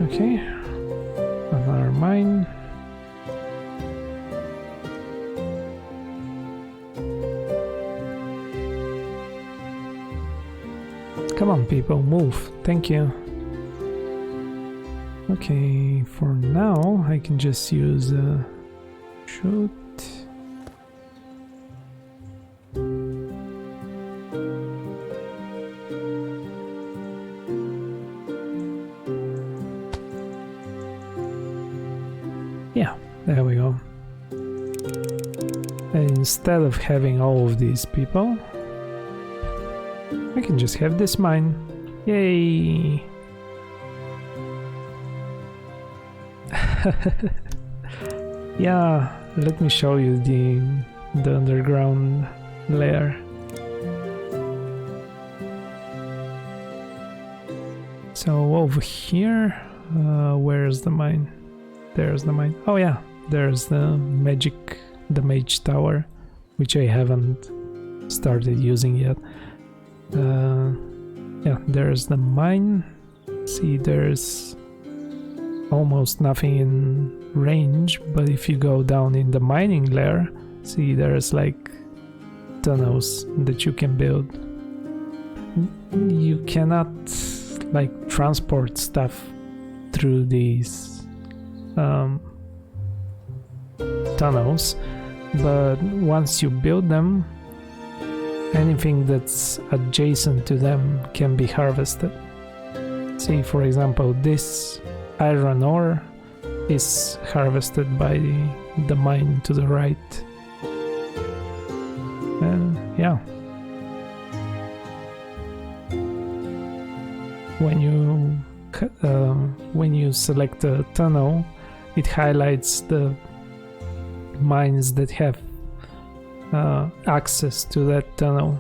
Okay, another mine. Come on, people, move. Thank you. Okay, for now, I can just use shoot. Yeah, there we go. And instead of having all of these people, I can just have this mine. Yay! Yeah, let me show you the underground layer. So over here, where's the mine? There's the mine. Oh yeah, there's the mage tower, which I haven't started using yet. Yeah, there's the mine. See, there's almost nothing in range, but if you go down in the mining layer, see, there's like tunnels that you can build. You cannot like transport stuff through these tunnels, but once you build them, anything that's adjacent to them can be harvested. See, for example, this iron ore is harvested by the mine to the right. And yeah, when you select a tunnel, it highlights the mines that have access to that tunnel.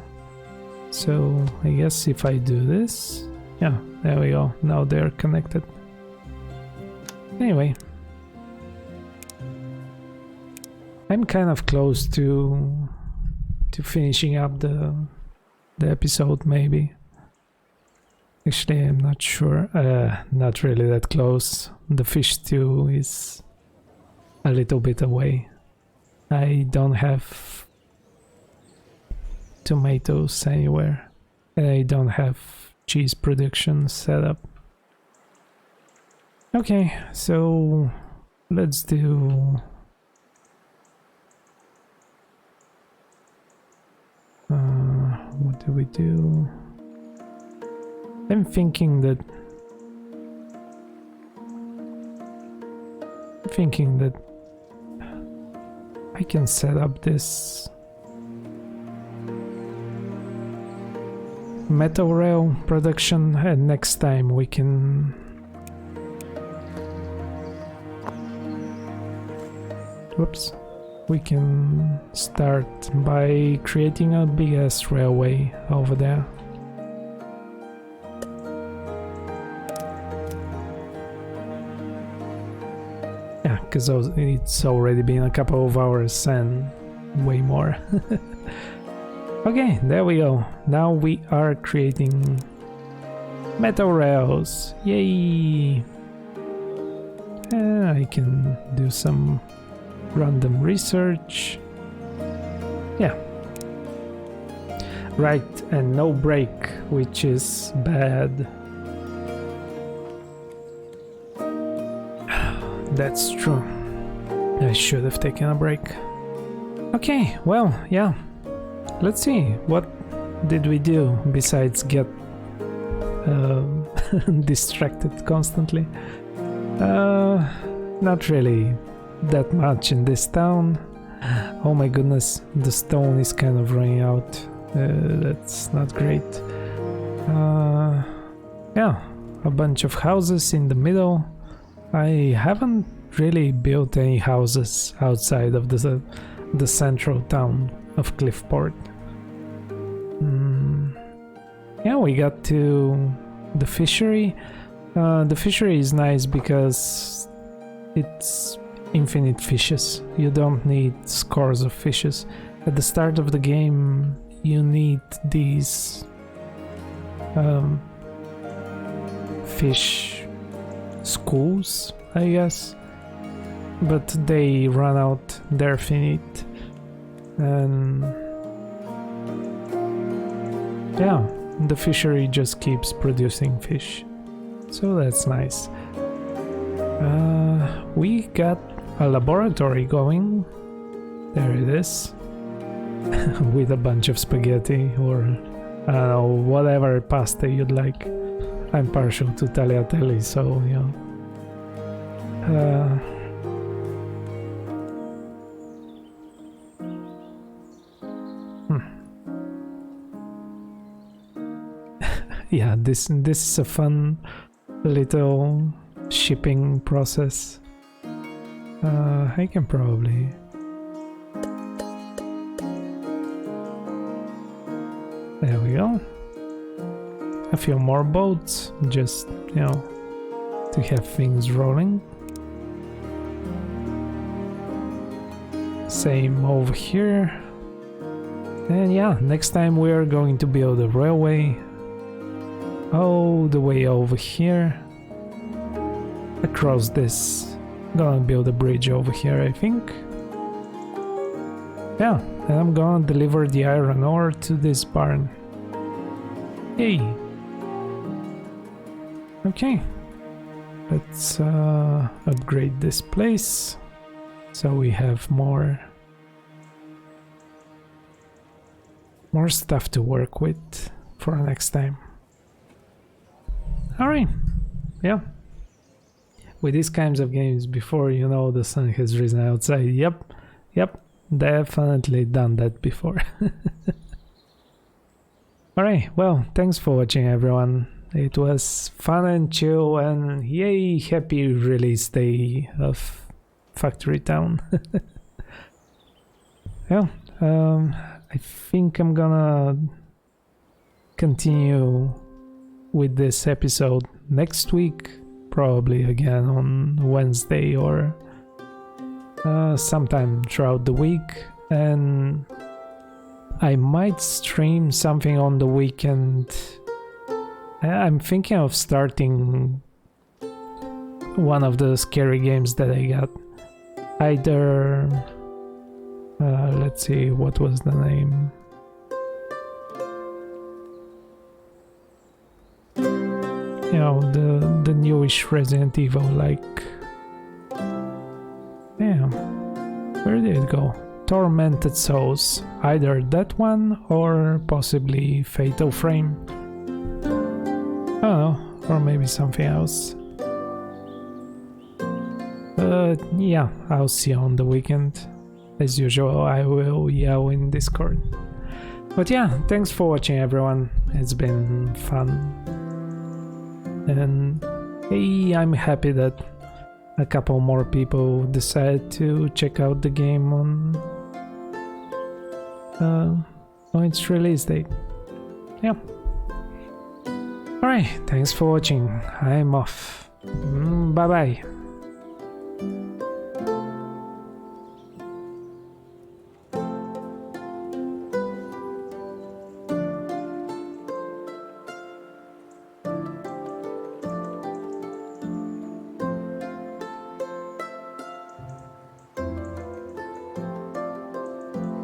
So I guess if I do this, yeah, there we go. Now they're connected. Anyway, I'm kind of close to finishing up the episode, maybe. Actually, I'm not sure. Not really that close. The fish stew is a little bit away. I don't have tomatoes anywhere, and I don't have cheese production set up. Okay, so let's do what do we do? I'm thinking that I can set up this metal rail production, and next time we can start by creating a big ass railway over there. Yeah, because it's already been a couple of hours and way more. Okay, there we go. Now we are creating metal rails. Yay! I can do some random research. Yeah. Right, and no break, which is bad. That's true. I should have taken a break. Okay, well, yeah. Let's see, what did we do besides get distracted constantly? Not really that much in this town. Oh my goodness, the stone is kind of running out. That's not great. Yeah, a bunch of houses in the middle. I haven't really built any houses outside of the central town of Cliffport. Yeah, we got to the fishery. The fishery is nice because it's infinite fishes. You don't need scores of fishes. At the start of the game, you need these fish schools, I guess, but they run out, they're finite, and yeah, the fishery just keeps producing fish, so that's nice. We got a laboratory going, there it is, with a bunch of spaghetti or I don't know, whatever pasta you'd like. I'm partial to tagliatelle, so you know. Yeah, this is a fun little shipping process. I can probably there we go. A few more boats, just, you know, to have things rolling. Same over here. And yeah, next time we are going to build a railway all the way over here. Across this. Gonna build a bridge over here, I think. Yeah, and I'm gonna deliver the iron ore to this barn. Yay! Okay, let's upgrade this place so we have more stuff to work with for next time. Alright, yeah. With these kinds of games, before you know the sun has risen outside, yep, definitely done that before. Alright, well, thanks for watching everyone. It was fun and chill, and yay, happy release day of Factory Town. Yeah, I think I'm gonna continue with this episode next week, probably again on Wednesday or sometime throughout the week, and I might stream something on the weekend. I'm thinking of starting one of the scary games that I got. Either, let's see, what was the name? You know, the newish Resident Evil, like... Damn, where did it go? Tormented Souls. Either that one or possibly Fatal Frame. I don't know, or maybe something else. Yeah, I'll see you on the weekend. As usual, I will yell in Discord. But yeah, thanks for watching, everyone. It's been fun. And hey, I'm happy that a couple more people decided to check out the game on its release date. Yeah. Alright, thanks for watching. I'm off. Bye bye.